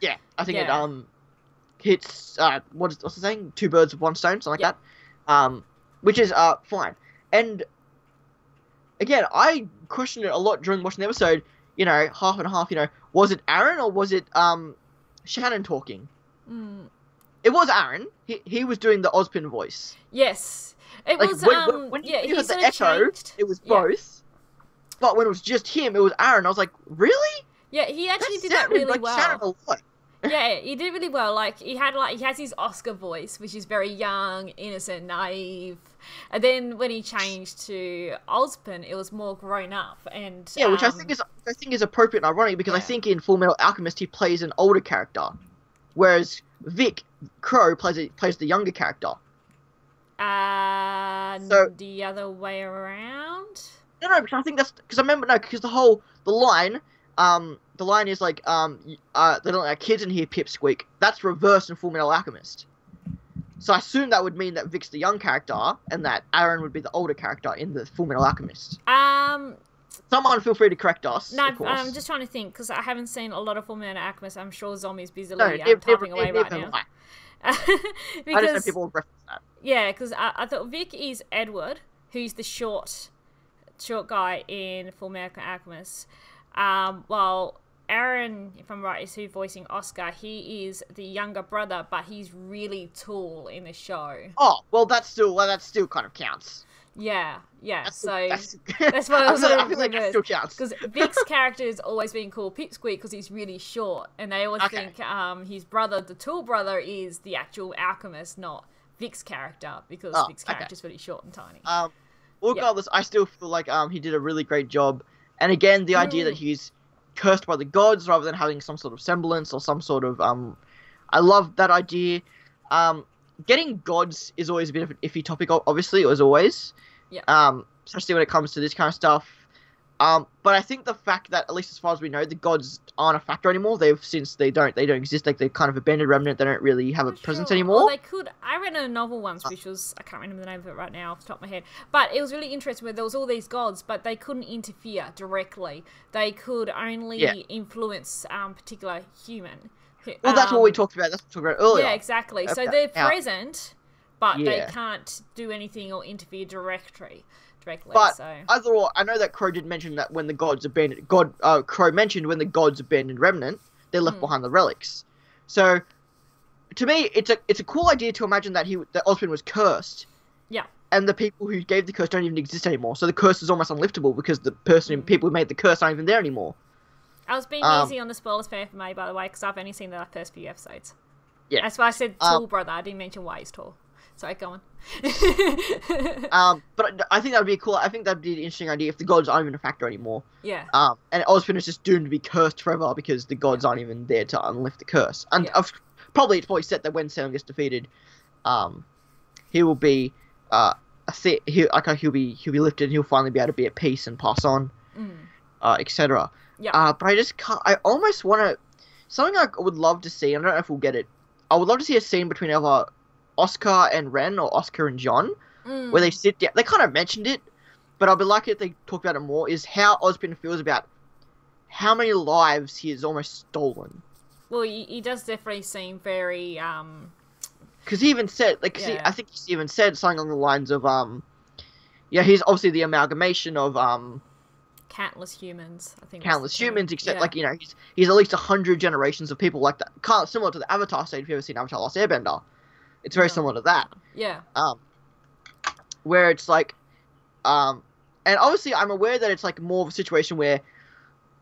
Speaker 2: Yeah, I think it hits what's the saying? 2 birds with 1 stone, something like that. Which is fine. And again, I questioned it a lot during watching the episode, you know, half and half, you know, was it Aaron or was it Shannon talking? It was Aaron. He was doing the Ozpin voice.
Speaker 1: Yes. It
Speaker 2: like,
Speaker 1: was
Speaker 2: when you heard the echo, it was both. But when it was just him, it was Aaron. I was like, really?
Speaker 1: Yeah, he actually did that really
Speaker 2: like
Speaker 1: well.
Speaker 2: Shannon a lot.
Speaker 1: Yeah, he did really well. Like he has his Oscar voice, which is very young, innocent, naive. And then when he changed to Ozpin, it was more grown up. And
Speaker 2: Yeah, which I think is appropriate and ironic because I think in Full Metal Alchemist he plays an older character, whereas Vic Crow plays the younger character.
Speaker 1: So the other way around.
Speaker 2: No, because I think that's because I remember because the line is like they don't let kids in here pipsqueak. That's reversed in Full Metal Alchemist. So I assume that would mean that Vic's the young character and that Aaron would be the older character in the Full Metal Alchemist. Someone feel free to correct us.
Speaker 1: No,
Speaker 2: of course.
Speaker 1: I'm just trying to think because I haven't seen a lot of Full Metal Alchemist. I'm sure Zombie's busily typing away right now.
Speaker 2: Because, I just know people will reference that.
Speaker 1: Yeah, because I thought Vic is Edward, who's the short guy in Full Metal Alchemist. While Aaron, if I'm right, is who voicing Oscar. He is the younger brother, but he's really tall in the show.
Speaker 2: Oh, well, that still kind of counts.
Speaker 1: Yeah.
Speaker 2: That's
Speaker 1: why I was
Speaker 2: I feel like that still counts.
Speaker 1: Because Vic's character has always been called Pipsqueak because he's really short, and they always think his brother, the tall brother, is the actual alchemist, not Vic's character, because Vic's character is really short and tiny.
Speaker 2: Regardless, I still feel like he did a really great job. And again, the idea that he's cursed by the gods rather than having some sort of semblance or some sort of I love that idea. Getting gods is always a bit of an iffy topic, obviously, as always.
Speaker 1: Yeah.
Speaker 2: Especially when it comes to this kind of stuff. But I think the fact that, at least as far as we know, the gods aren't a factor anymore. Since they don't exist. Like, they kind of abandoned Remnant. They don't really have a presence anymore.
Speaker 1: Well, they could. I read a novel once, which was, I can't remember the name of it right now off the top of my head. But it was really interesting where there was all these gods, but they couldn't interfere directly. They could only influence particular human.
Speaker 2: Well, that's what we talked about. That's what we talked about earlier.
Speaker 1: Yeah, exactly. So they're present, but they can't do anything or interfere directly.
Speaker 2: But overall, I know that Crow did mention that when the gods abandoned Crow mentioned when the gods abandoned Remnant, they left behind the relics. So, to me, it's a cool idea to imagine that Ozpin was cursed.
Speaker 1: Yeah.
Speaker 2: And the people who gave the curse don't even exist anymore. So the curse is almost unliftable because the people who made the curse aren't even there anymore. I
Speaker 1: was being easy on the spoilers fair for me, by the way, because I've only seen the first few episodes.
Speaker 2: Yeah.
Speaker 1: That's why I said tall brother. I didn't mention why he's tall. Sorry, go on.
Speaker 2: But I think that would be cool. I think that would be an interesting idea if the gods aren't even a factor anymore.
Speaker 1: Yeah.
Speaker 2: And Ozpin is just doomed to be cursed forever because the gods aren't even there to unlift the curse. And it's probably set that when Salem gets defeated, he will be he'll be lifted. And he'll finally be able to be at peace and pass on, etc. Yeah. But I just can't. I almost want to. Something I would love to see. I don't know if we'll get it. I would love to see a scene between either Oscar and Ren or Oscar and John, where they sit down. They kind of mentioned it, but I'd be lucky if they talk about it more. Is how Ozpin feels about how many lives he has almost stolen.
Speaker 1: Well, he does definitely seem very.
Speaker 2: Because he even said, I think he even said something along the lines of, he's obviously the amalgamation of
Speaker 1: countless humans. I think
Speaker 2: countless humans, except he's at least 100 generations of people like that. Kind of similar to the Avatar state. If you've ever seen Avatar: Last Airbender. It's very similar to that.
Speaker 1: Yeah.
Speaker 2: Where it's like, and obviously I'm aware that it's like more of a situation where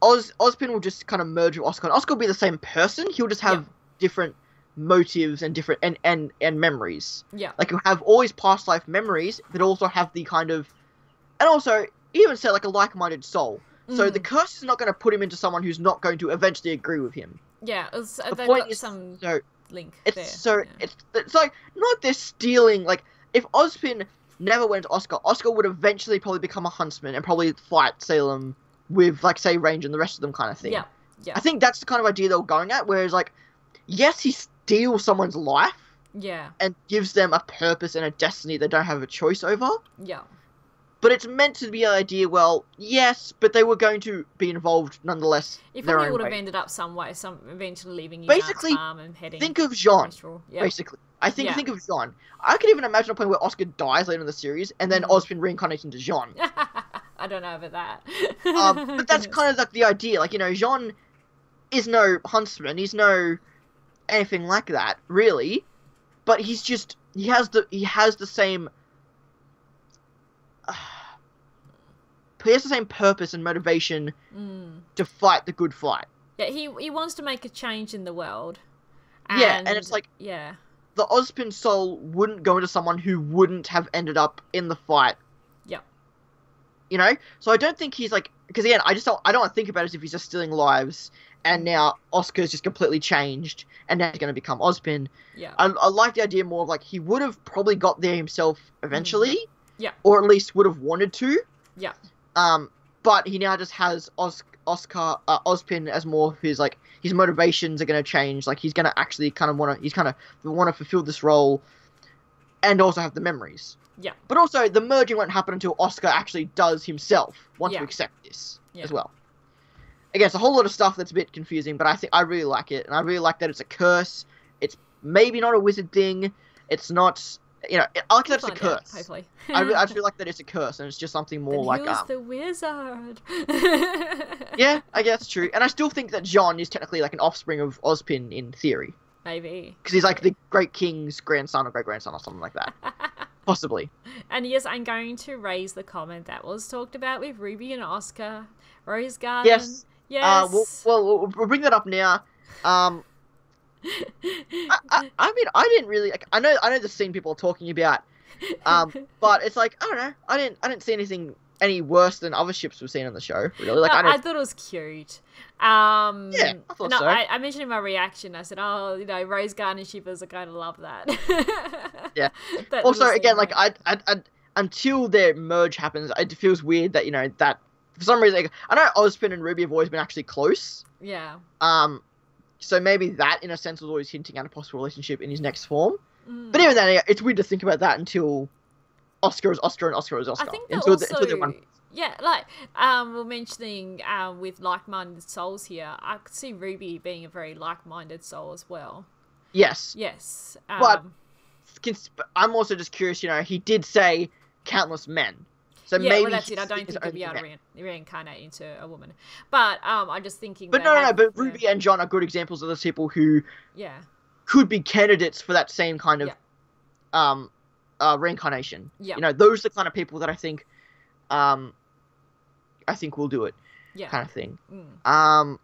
Speaker 2: Ozpin will just kind of merge with Oscar, and Oscar will be the same person. He'll just have different motives and different and memories.
Speaker 1: Yeah.
Speaker 2: Like he'll have all his past life memories, but also have the kind of, and also even say like a like-minded soul. So the curse is not going to put him into someone who's not going to eventually agree with him.
Speaker 1: Yeah.
Speaker 2: The point is some
Speaker 1: link
Speaker 2: it's
Speaker 1: there.
Speaker 2: It's like not they're stealing. Like if Ozpin never went to Oscar would eventually probably become a huntsman and probably fight Salem with like say Range and the rest of them kind of thing.
Speaker 1: Yeah.
Speaker 2: I think that's the kind of idea they were going at. Whereas like, yes, he steals someone's life.
Speaker 1: Yeah.
Speaker 2: And gives them a purpose and a destiny they don't have a choice over.
Speaker 1: Yeah.
Speaker 2: But it's meant to be an idea, well, yes, but they were going to be involved nonetheless.
Speaker 1: It probably would have ended up some way, eventually leaving
Speaker 2: basically,
Speaker 1: farm and heading.
Speaker 2: Think of Jean.
Speaker 1: Yeah.
Speaker 2: Basically. Think of Jean. I could even imagine a point where Oscar dies later in the series and then Ozpin reincarnates into Jean.
Speaker 1: I don't know about that.
Speaker 2: But that's kind of like the idea. Like, Jean is no huntsman. He's no anything like that, really. But he's just he has the same purpose and motivation to fight the good fight.
Speaker 1: Yeah, he wants to make a change in the world,
Speaker 2: Yeah, and it's like
Speaker 1: yeah,
Speaker 2: the Ozpin soul wouldn't go into someone who wouldn't have ended up in the fight.
Speaker 1: yeah,
Speaker 2: You know? So I don't think he's like, because again, I don't want to think about it as if he's just stealing lives and now Oscar's just completely changed and now he's going to become Ozpin.
Speaker 1: yeah,
Speaker 2: I like the idea more of like he would have probably got there himself eventually.
Speaker 1: Yeah.
Speaker 2: Or at least would have wanted to.
Speaker 1: yeah,
Speaker 2: But he now just has Ozpin as more of his, like, his motivations are going to change. Like, he's going to actually kind of want to fulfill this role and also have the memories.
Speaker 1: yeah,
Speaker 2: But also, the merging won't happen until Oscar actually does himself once we accept this as well. Again, it's a whole lot of stuff that's a bit confusing, but I really like it. And I really like that it's a curse. It's maybe not a wizard thing. It's not... You know, I like that it's a curse.
Speaker 1: Hopefully.
Speaker 2: I feel like that it's a curse, and it's just something more like
Speaker 1: who's the wizard?
Speaker 2: Yeah, I guess it's true. And I still think that John is technically like an offspring of Ozpin in theory.
Speaker 1: Maybe.
Speaker 2: Because he's like the Great King's grandson or great-grandson or something like that. Possibly.
Speaker 1: And yes, I'm going to raise the comment that was talked about with Ruby and Oscar. Rose Garden.
Speaker 2: Yes.
Speaker 1: Yes.
Speaker 2: We'll bring that up now. I mean, I didn't really like. I know the scene people are talking about, but it's like I don't know. I didn't see anything any worse than other ships we've seen on the show. Really, like
Speaker 1: I thought it was cute.
Speaker 2: Yeah, I thought so.
Speaker 1: I mentioned in my reaction. I said, "Oh, you know, Rose Garden shippers are going to love that."
Speaker 2: Yeah.
Speaker 1: That
Speaker 2: Also,
Speaker 1: little
Speaker 2: again,
Speaker 1: scene,
Speaker 2: like I until their merge happens, it feels weird that that for some reason, like, I know Ozpin and Ruby have always been actually close.
Speaker 1: Yeah.
Speaker 2: So maybe that, in a sense, was always hinting at a possible relationship in his next form. But even then, it's weird to think about that until Oscar is Oscar and Oscar is Oscar.
Speaker 1: I think that
Speaker 2: until
Speaker 1: also,
Speaker 2: they're one.
Speaker 1: yeah, like we're mentioning with like-minded souls here. I could see Ruby being a very like-minded soul as well.
Speaker 2: Yes.
Speaker 1: Yes.
Speaker 2: But I'm also just curious. He did say countless men. So
Speaker 1: yeah,
Speaker 2: maybe
Speaker 1: well, that's it. I don't think he'll be able to reincarnate into a woman. But I'm just thinking.
Speaker 2: But no. But Ruby and John are good examples of those people who could be candidates for that same kind of reincarnation. Yeah. Those are the kind of people that I think will do it. Yeah. Kind of thing.
Speaker 1: Kane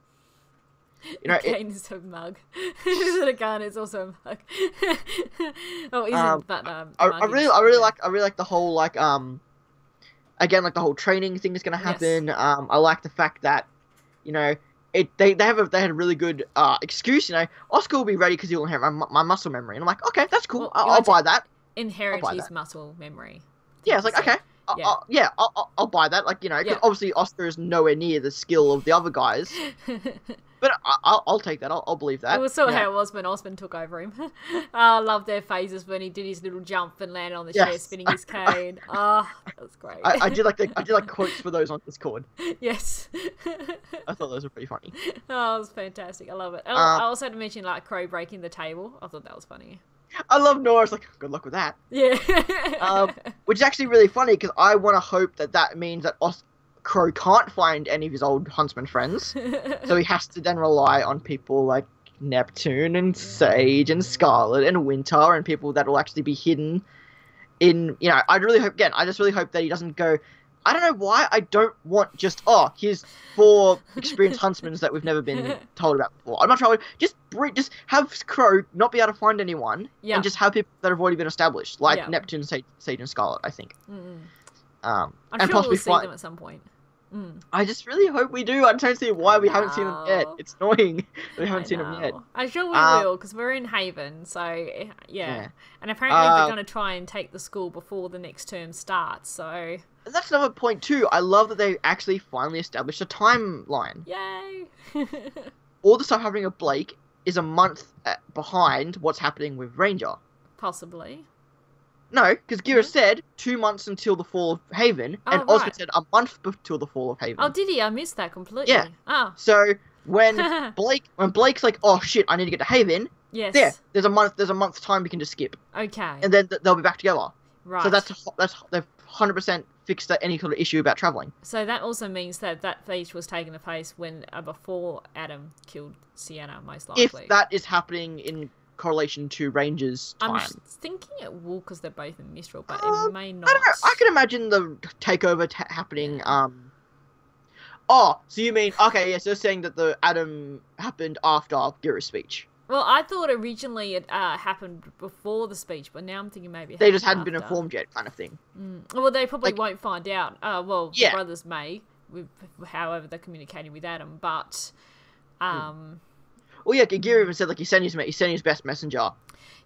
Speaker 1: is a mug. Isn't a gun? It's also a mug. Oh, isn't but
Speaker 2: I really like the whole again, like the whole training thing is going to happen. Yes. I like the fact that, they had a really good excuse. Oscar will be ready because he'll inherit my muscle memory, and I'm like, okay, that's cool. Well, I'll buy that.
Speaker 1: Inherit his muscle memory.
Speaker 2: Yeah, it's like okay, I'll buy that. Like because obviously Oscar is nowhere near the skill of the other guys. But I'll take that. I'll believe that.
Speaker 1: It was sort of how it was when Osmond took over him. I love their phases when he did his little jump and landed on the chair, spinning his cane. That was great.
Speaker 2: I did like quotes for those on Discord.
Speaker 1: Yes.
Speaker 2: I thought those were pretty funny.
Speaker 1: Oh, it was fantastic. I love it. I also had to mention Crow breaking the table. I thought that was funny.
Speaker 2: I love Nora's like, good luck with that.
Speaker 1: Yeah.
Speaker 2: Which is actually really funny because I want to hope that means that Crow can't find any of his old huntsman friends, so he has to then rely on people like Neptune and Sage and Scarlet and Winter and people that will actually be hidden in, I just really hope that he doesn't go, I don't know why I don't want just, here's 4 experienced huntsmen that we've never been told about before. I'm not trying to, just have Crow not be able to find anyone and just have people that have already been established, like Neptune, Sage and Scarlet, I think.
Speaker 1: I'm
Speaker 2: and
Speaker 1: sure we'll see them at some point.
Speaker 2: I just really hope we do. I don't see why we haven't seen them yet. It's annoying we haven't seen them yet.
Speaker 1: I'm sure we will, because we're in Haven, so yeah. And apparently they're going to try and take the school before the next term starts, so...
Speaker 2: And that's another point too. I love that they actually finally established a timeline.
Speaker 1: Yay!
Speaker 2: All the stuff happening with Blake is a month behind what's happening with Ranger.
Speaker 1: Possibly.
Speaker 2: No, because Gira said 2 months until the fall of Haven, and Oscar said a month until the fall of Haven.
Speaker 1: Oh, did he? I missed that completely.
Speaker 2: Yeah.
Speaker 1: Oh.
Speaker 2: So when Blake's like, oh shit, I need to get to Haven.
Speaker 1: Yes.
Speaker 2: There's a month's time we can just skip.
Speaker 1: Okay.
Speaker 2: And then they'll be back together.
Speaker 1: Right.
Speaker 2: So they've 100% fixed any sort of issue about traveling.
Speaker 1: So that also means that feat was taking place when before Adam killed Sienna, most likely.
Speaker 2: If that is happening in correlation to Ranger's time.
Speaker 1: I'm thinking it will because they're both in Mistral, but it may not.
Speaker 2: I don't know. I can imagine the takeover happening. So you mean so you're saying that the Adam happened after Gira's speech?
Speaker 1: Well, I thought originally it happened before the speech, but now I'm thinking maybe it
Speaker 2: They just
Speaker 1: happened
Speaker 2: hadn't been
Speaker 1: after.
Speaker 2: informed yet, kind of thing.
Speaker 1: Well, they probably
Speaker 2: Like-
Speaker 1: won't find out. Well,
Speaker 2: Yeah.
Speaker 1: the brothers may, however they're communicating with Adam, but
Speaker 2: Well, yeah, Giri even said like he sent his best messenger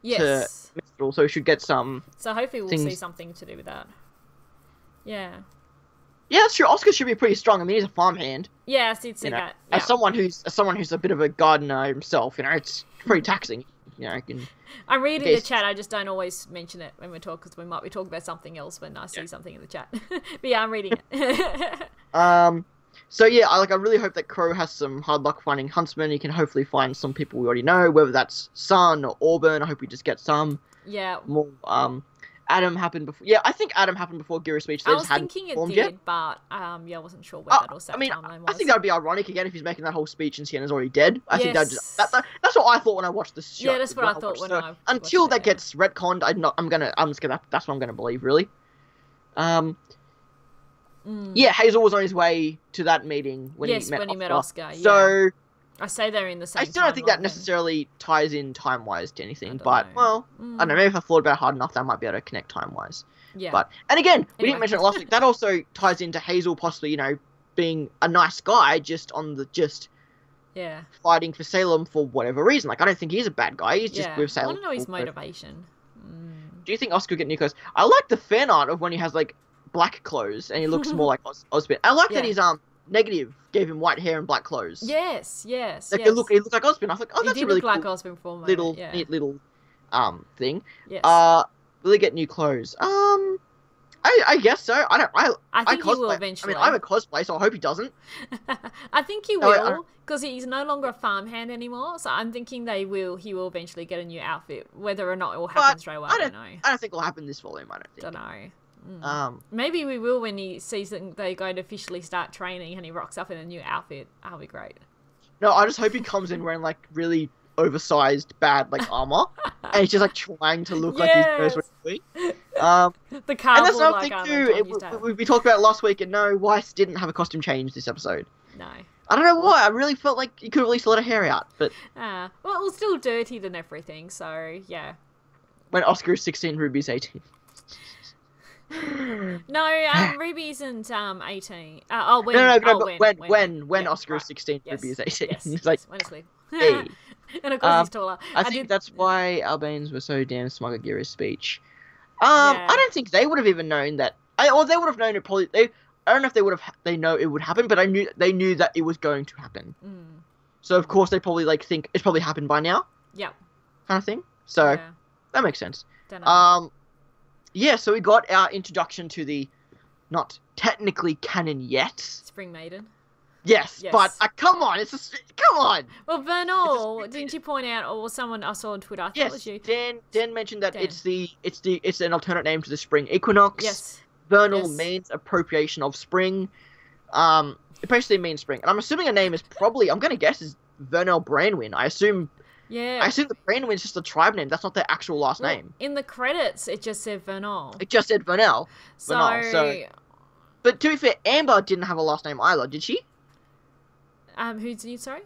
Speaker 1: yes.
Speaker 2: to Mistral, so he should get some.
Speaker 1: So hopefully we'll
Speaker 2: things-
Speaker 1: see something to do with that. Yeah.
Speaker 2: Yeah, that's true. Oscar should be pretty strong. I mean, he's a farmhand.
Speaker 1: Yeah, I did see
Speaker 2: You know,
Speaker 1: that. Yeah.
Speaker 2: as someone who's a bit of a gardener himself, you know, it's pretty taxing. You know,
Speaker 1: I'm reading
Speaker 2: Yes.
Speaker 1: the chat. I just don't always mention it when we talk because we might be talking about something else when I see something in the chat. But yeah, I'm reading it.
Speaker 2: So yeah, I really hope that Crow has some hard luck finding huntsmen. He can hopefully find some people we already know, whether that's Sun or Auburn. I hope we just get some
Speaker 1: Yeah.
Speaker 2: more. Adam happened before. Yeah, I think Adam happened before Giri's speech. They
Speaker 1: I
Speaker 2: just
Speaker 1: was
Speaker 2: hadn't
Speaker 1: thinking it
Speaker 2: formed
Speaker 1: did,
Speaker 2: yet.
Speaker 1: but yeah, I wasn't sure where that all sat timeline was.
Speaker 2: I think that would be ironic again if he's making that whole speech and Sienna's already dead. I think that
Speaker 1: Yes.
Speaker 2: that's what I thought when I watched this show.
Speaker 1: Yeah, that's what I thought when I watched
Speaker 2: until
Speaker 1: it,
Speaker 2: that
Speaker 1: yeah.
Speaker 2: gets retconned, that's what I'm gonna believe really. Yeah, Hazel was on his way to that meeting when
Speaker 1: Yes,
Speaker 2: he met
Speaker 1: when he met
Speaker 2: Oscar.
Speaker 1: Oscar,
Speaker 2: So
Speaker 1: I say they're in the same
Speaker 2: I still don't think that
Speaker 1: timeline then.
Speaker 2: necessarily ties in time-wise to
Speaker 1: I
Speaker 2: anything,
Speaker 1: don't
Speaker 2: but,
Speaker 1: know.
Speaker 2: well, I don't know, maybe if I thought about it hard enough, that might be able to connect time-wise.
Speaker 1: Yeah.
Speaker 2: But, and again, we
Speaker 1: Anyway.
Speaker 2: didn't mention it last week, that also ties into Hazel possibly, you know, being a nice guy, just
Speaker 1: yeah.
Speaker 2: fighting for Salem for whatever reason. Like, I don't think he's a bad guy, he's just
Speaker 1: Yeah.
Speaker 2: with
Speaker 1: I
Speaker 2: Salem.
Speaker 1: want to know his
Speaker 2: for-
Speaker 1: motivation.
Speaker 2: Do you think Oscar will get new clothes? I like the fan art of when he has, like, black clothes, and he looks more like Osbin. I like that
Speaker 1: Yeah.
Speaker 2: his, negative gave him white hair and black clothes.
Speaker 1: Yes,
Speaker 2: Like,
Speaker 1: yes.
Speaker 2: he looked like Osbin. I was like, oh,
Speaker 1: He
Speaker 2: that's
Speaker 1: did
Speaker 2: a really
Speaker 1: look like
Speaker 2: cool
Speaker 1: Osborne for a moment,
Speaker 2: little,
Speaker 1: yeah.
Speaker 2: neat little, thing.
Speaker 1: Yes.
Speaker 2: Will he get new clothes? I guess so. I
Speaker 1: I think he will
Speaker 2: cosplay.
Speaker 1: eventually.
Speaker 2: I mean, I'm a cosplay, so I hope he doesn't.
Speaker 1: I think he
Speaker 2: No,
Speaker 1: will, because he's no longer a farmhand anymore. So I'm thinking he will eventually get a new outfit. Whether or not it will happen straight away, I don't know.
Speaker 2: I don't think it'll happen this volume. I don't think.
Speaker 1: Don't know.
Speaker 2: Maybe
Speaker 1: Maybe we will when he sees that they're going to officially start training and he rocks up in a new outfit. That'll be great.
Speaker 2: no. I just hope he comes in wearing like really oversized, bad like armor, and he's just like trying to look like he knows what he's doing.
Speaker 1: The
Speaker 2: And
Speaker 1: cardboard
Speaker 2: that's another
Speaker 1: like
Speaker 2: thing
Speaker 1: armor
Speaker 2: too.
Speaker 1: John used to have.
Speaker 2: We talked about it last week, and no, Weiss didn't have a costume change this episode.
Speaker 1: No.
Speaker 2: I don't know why. I really felt like he could have at least let her hair out, but
Speaker 1: Well, it was still dirtied and everything. So yeah.
Speaker 2: when Oscar is 16, Ruby's 18.
Speaker 1: No, Ruby isn't 18. When?
Speaker 2: No,
Speaker 1: Oh,
Speaker 2: but
Speaker 1: when?
Speaker 2: when
Speaker 1: Yeah,
Speaker 2: Oscar is
Speaker 1: right.
Speaker 2: 16,
Speaker 1: Yes,
Speaker 2: Ruby is 18.
Speaker 1: Yes,
Speaker 2: It's like,
Speaker 1: yes, when it's Lee.
Speaker 2: hey.
Speaker 1: And of course he's taller.
Speaker 2: I think that's why Albanians were so damn smug at Gira's speech.
Speaker 1: Yeah.
Speaker 2: I don't think they would have even known that. Or they would have known it probably. I don't know if they would have. They know it would happen, but they knew that it was going to happen. So of course they probably like think it's probably happened by now,
Speaker 1: Yep.
Speaker 2: kind of thing. So
Speaker 1: Yeah.
Speaker 2: that makes sense.
Speaker 1: Don't know.
Speaker 2: Yeah. So we got our introduction to the not technically canon yet.
Speaker 1: Spring Maiden.
Speaker 2: Yes,
Speaker 1: Yes.
Speaker 2: but come on, come on.
Speaker 1: Well, Vernal,
Speaker 2: It's a-
Speaker 1: didn't you point out, or someone I saw on Twitter? I thought it
Speaker 2: Yes,
Speaker 1: was you.
Speaker 2: Dan mentioned that
Speaker 1: Dan.
Speaker 2: it's an alternate name to the spring equinox.
Speaker 1: Yes.
Speaker 2: Vernal
Speaker 1: Yes.
Speaker 2: means appropriation of spring. It basically means spring, and I'm assuming a name is probably I'm gonna guess is Vernal Branwyn. I assume
Speaker 1: Yeah.
Speaker 2: the Branwyn's just a tribe name. That's not their actual last
Speaker 1: Well,
Speaker 2: name.
Speaker 1: in the credits, it just said Vernal.
Speaker 2: It just said Vernal.
Speaker 1: So,
Speaker 2: Vernal, so- But to be fair, Amber didn't have a last name either, did she?
Speaker 1: who's you? Sorry,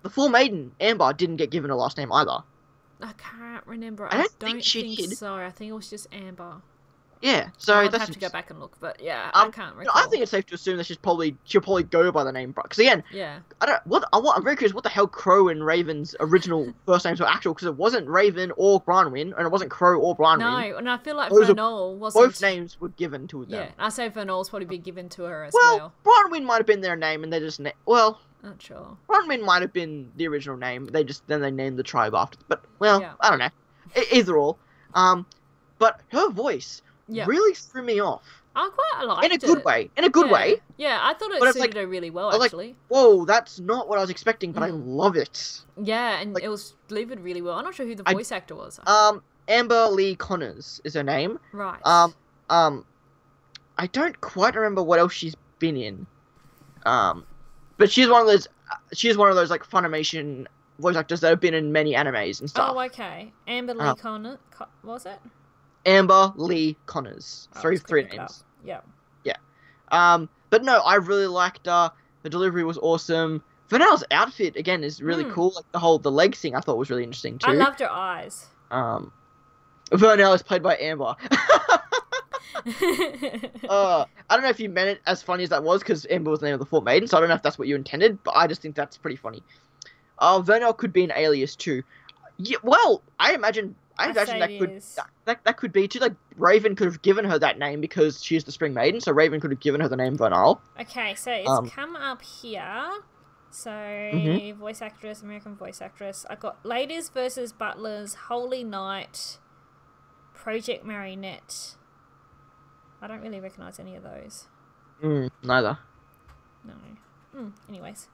Speaker 2: The full maiden Amber didn't get given a last name either.
Speaker 1: I can't remember.
Speaker 2: I don't think she did.
Speaker 1: so. I think it was just Amber.
Speaker 2: Yeah, so
Speaker 1: I'll
Speaker 2: that's
Speaker 1: have to go back and look, but yeah,
Speaker 2: Um,
Speaker 1: I can't
Speaker 2: you know,
Speaker 1: recall.
Speaker 2: I think it's safe to assume that she'll probably go by the name because again,
Speaker 1: Yeah.
Speaker 2: I'm very curious what the hell Crow and Raven's original first names were actual because it wasn't Raven or Bronwyn and it wasn't Crow or Bronwyn.
Speaker 1: No, and I feel like
Speaker 2: Those are
Speaker 1: Vernal wasn't.
Speaker 2: Both names were given to them.
Speaker 1: Yeah, I say Vernal's probably been given to her as
Speaker 2: Well, Bronwyn might have been their name and they just
Speaker 1: Not sure.
Speaker 2: Bronwyn might have been the original name. They named the tribe after. But
Speaker 1: Yeah.
Speaker 2: I don't know. Either or. But her voice
Speaker 1: Yeah.
Speaker 2: really threw me off
Speaker 1: I quite liked it.
Speaker 2: in a good way. In a good
Speaker 1: Yeah.
Speaker 2: way.
Speaker 1: Yeah, I thought it
Speaker 2: But it's
Speaker 1: suited
Speaker 2: like-
Speaker 1: her really well,
Speaker 2: I was like,
Speaker 1: actually.
Speaker 2: Whoa, that's not what I was expecting, but I love it.
Speaker 1: Yeah, and
Speaker 2: like-
Speaker 1: it was delivered really well. I'm not sure who the
Speaker 2: I-
Speaker 1: voice actor was.
Speaker 2: Amber Lee Connors is her name.
Speaker 1: Right.
Speaker 2: I don't quite remember what else she's been in. But she's one of those. She's one of those like Funimation voice actors that have been in many animes and stuff.
Speaker 1: Oh, okay. Amber Lee Connor, was it?
Speaker 2: Amber Lee Connors.
Speaker 1: Oh,
Speaker 2: three
Speaker 1: let's quick look it
Speaker 2: names.
Speaker 1: up. Yeah.
Speaker 2: But no, I really liked her. The delivery was awesome. Vanelle's outfit again is really cool. Like the leg thing, I thought was really interesting too.
Speaker 1: I loved her eyes.
Speaker 2: Vernelle is played by Amber. I don't know if you meant it as funny as that was, because Amber was the name of the Fort Maiden, so I don't know if that's what you intended, but I just think that's pretty funny. Vernelle could be an alias too. Yeah, well, I imagine that could be too. Like Raven could have given her that name because she's the Spring Maiden, so Raven could have given her the name Vernelle.
Speaker 1: Okay, so it's come up here. So voice actress, American voice actress. I got Ladies versus Butlers, Holy Night, Project Marionette. I don't really recognise any of those.
Speaker 2: Neither.
Speaker 1: No. Anyways.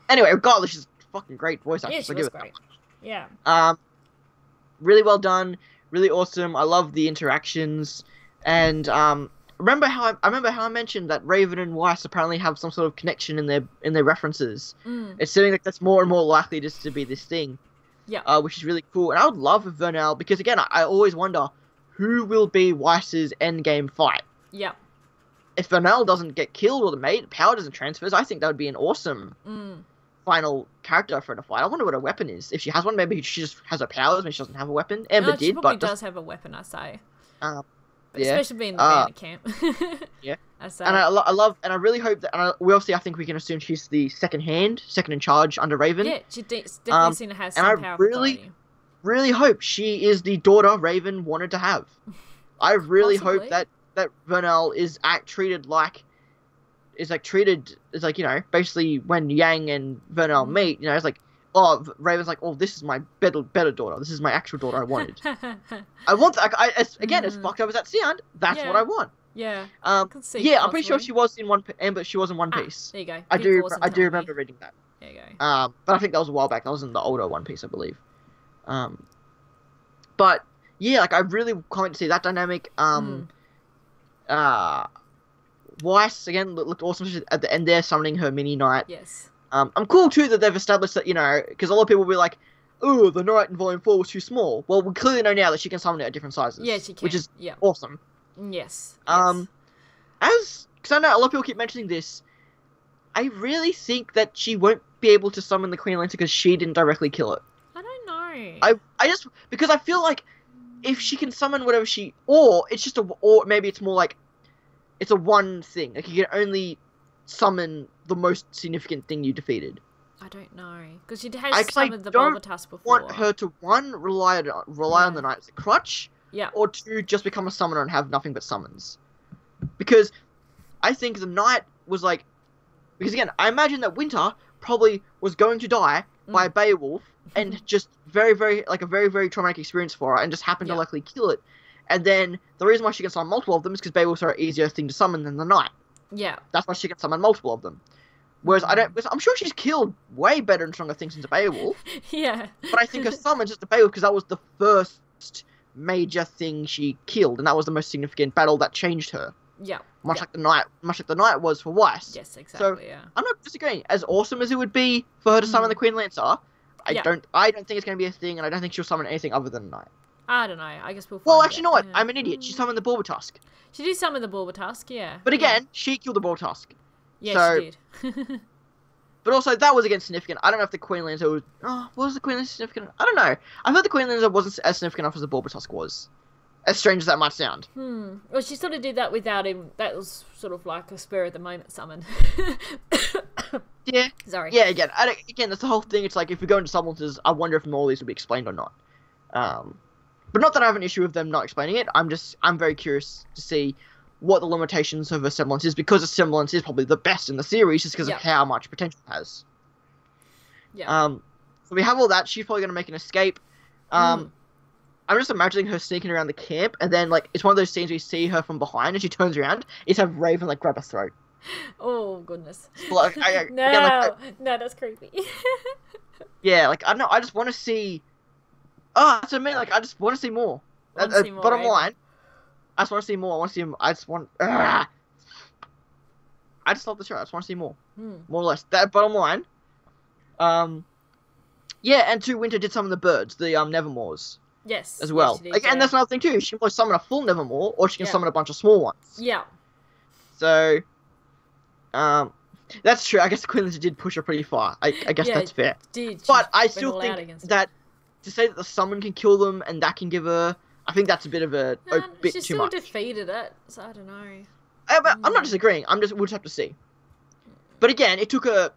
Speaker 2: Anyway, regardless, she's a fucking great voice actress.
Speaker 1: Yeah, she was great. Yeah.
Speaker 2: Really well done. Really awesome. I love the interactions. And remember how I mentioned that Raven and Weiss apparently have some sort of connection in their references. It's seeming like that's more and more likely just to be this thing.
Speaker 1: Yeah.
Speaker 2: Which is really cool. And I would love if Vernelle, because again, I always wonder who will be Weiss's endgame fight.
Speaker 1: Yeah.
Speaker 2: If Vernelle doesn't get killed or the power doesn't transfer, I think that would be an awesome final character for her to fight. I wonder what her weapon is. If she has one, maybe she just has her powers when she doesn't have a weapon. Amber did,
Speaker 1: she probably
Speaker 2: but
Speaker 1: does have a weapon, I say.
Speaker 2: Yeah.
Speaker 1: Especially being in the bandit camp.
Speaker 2: Yeah.
Speaker 1: I say.
Speaker 2: And I love, and I really hope that, I think we can assume she's the second in charge under Raven.
Speaker 1: Yeah, she definitely seems to have some power.
Speaker 2: And I really hope she is the daughter Raven wanted to have. I really hope that Vernelle is treated like, you know, basically when Yang and Vernelle meet, you know, it's like, oh, Raven's like, oh, this is my better daughter. This is my actual daughter I wanted. I want that. Again, as fucked up as that sound, that's what I want.
Speaker 1: Yeah.
Speaker 2: I'm pretty sure she was in One Piece.
Speaker 1: There you go.
Speaker 2: I do remember reading that.
Speaker 1: There you go.
Speaker 2: But I think that was a while back. That was in the older One Piece, I believe. But yeah, like I really can't wait to see that dynamic. Weiss again looked awesome. She's at the end there, summoning her mini knight.
Speaker 1: Yes.
Speaker 2: I'm cool too that they've established that, you know, because a lot of people will be like, "Oh, the knight in Volume 4 was too small." Well, we clearly know now that she can summon it at different sizes.
Speaker 1: Yeah, she can.
Speaker 2: Which is awesome.
Speaker 1: Yes.
Speaker 2: Because I know a lot of people keep mentioning this, I really think that she won't be able to summon the Queen Lantern because she didn't directly kill it.
Speaker 1: I don't know.
Speaker 2: Because I feel like if she can summon whatever or maybe it's more like it's a one thing. Like you can only summon the most significant thing you defeated.
Speaker 1: I don't know, because she has summoned the Bulbatusk before.
Speaker 2: I want her to rely on the knight as a crutch, or two, just become a summoner and have nothing but summons. Because I think the knight was like, because again, I imagine that Winter probably was going to die by Beowulf, and just very, very traumatic experience for her, and just happened to likely kill it. And then the reason why she can summon multiple of them is because Beowulf's are an easier thing to summon than the knight. Yeah. That's why she can summon multiple of them. Whereas I'm sure she's killed way better and stronger things into Beowulf.
Speaker 1: Yeah.
Speaker 2: But I think her summons just to Beowulf because that was the first major thing she killed, and that was the most significant battle that changed her. Yeah. Much like the knight was for Weiss.
Speaker 1: Yes, exactly.
Speaker 2: So, I'm not disagreeing. As awesome as it would be for her to summon the Queen Lancer, I don't think it's going to be a thing, and I don't think she'll summon anything other than a knight.
Speaker 1: I don't know. I guess we'll find
Speaker 2: Well, actually, you know what? I'm an idiot. She summoned the Bulbatusk.
Speaker 1: She did summon the Bulbatusk, yeah.
Speaker 2: But again, she killed the Bulbatusk.
Speaker 1: Yeah, she did.
Speaker 2: But also, that was again significant. I don't know if the Queen Lancer was... Oh, was the Queen Lancer significant? I don't know. I thought the Queen Lancer wasn't as significant enough as the Bulbatusk was. As strange as that might sound.
Speaker 1: Well, she sort of did that without him. That was sort of like a spur of the moment summon.
Speaker 2: Yeah.
Speaker 1: Sorry.
Speaker 2: Yeah, again, that's the whole thing. It's like, if we go into summoners, I wonder if all these will be explained or not. But not that I have an issue with them not explaining it. I'm very curious to see what the limitations of a semblance is, because a semblance is probably the best in the series just because of how much potential it has. Yeah. So we have all that. She's probably going to make an escape. I'm just imagining her sneaking around the camp, and then, like, it's one of those scenes where you see her from behind, and she turns around, it's have Raven, like, grab her throat.
Speaker 1: Oh, goodness.
Speaker 2: Like,
Speaker 1: no, that's creepy.
Speaker 2: Yeah, like, I don't know, I just want to see... Oh, that's what I mean, like, I just want to see more. Bottom line, I just want to see more. I just love the show. I just want to see more. More or less. That bottom line. Yeah, and too, Winter did summon the birds, the Nevermores.
Speaker 1: Yes.
Speaker 2: As well.
Speaker 1: Yes,
Speaker 2: and that's another thing too. She can both summon a full Nevermore, or she can summon a bunch of small ones.
Speaker 1: Yeah.
Speaker 2: So, That's true. I guess the Quinlan did push her pretty far. I guess
Speaker 1: Yeah,
Speaker 2: that's fair.
Speaker 1: Did
Speaker 2: But I
Speaker 1: she's
Speaker 2: still
Speaker 1: rebelled out
Speaker 2: think
Speaker 1: against it.
Speaker 2: that to say that the summon can kill them and that can give her, I think that's a bit of a bit
Speaker 1: she
Speaker 2: too
Speaker 1: still
Speaker 2: much.
Speaker 1: defeated it, so I don't know.
Speaker 2: I'm not disagreeing. We'll just have to see. But again, it took her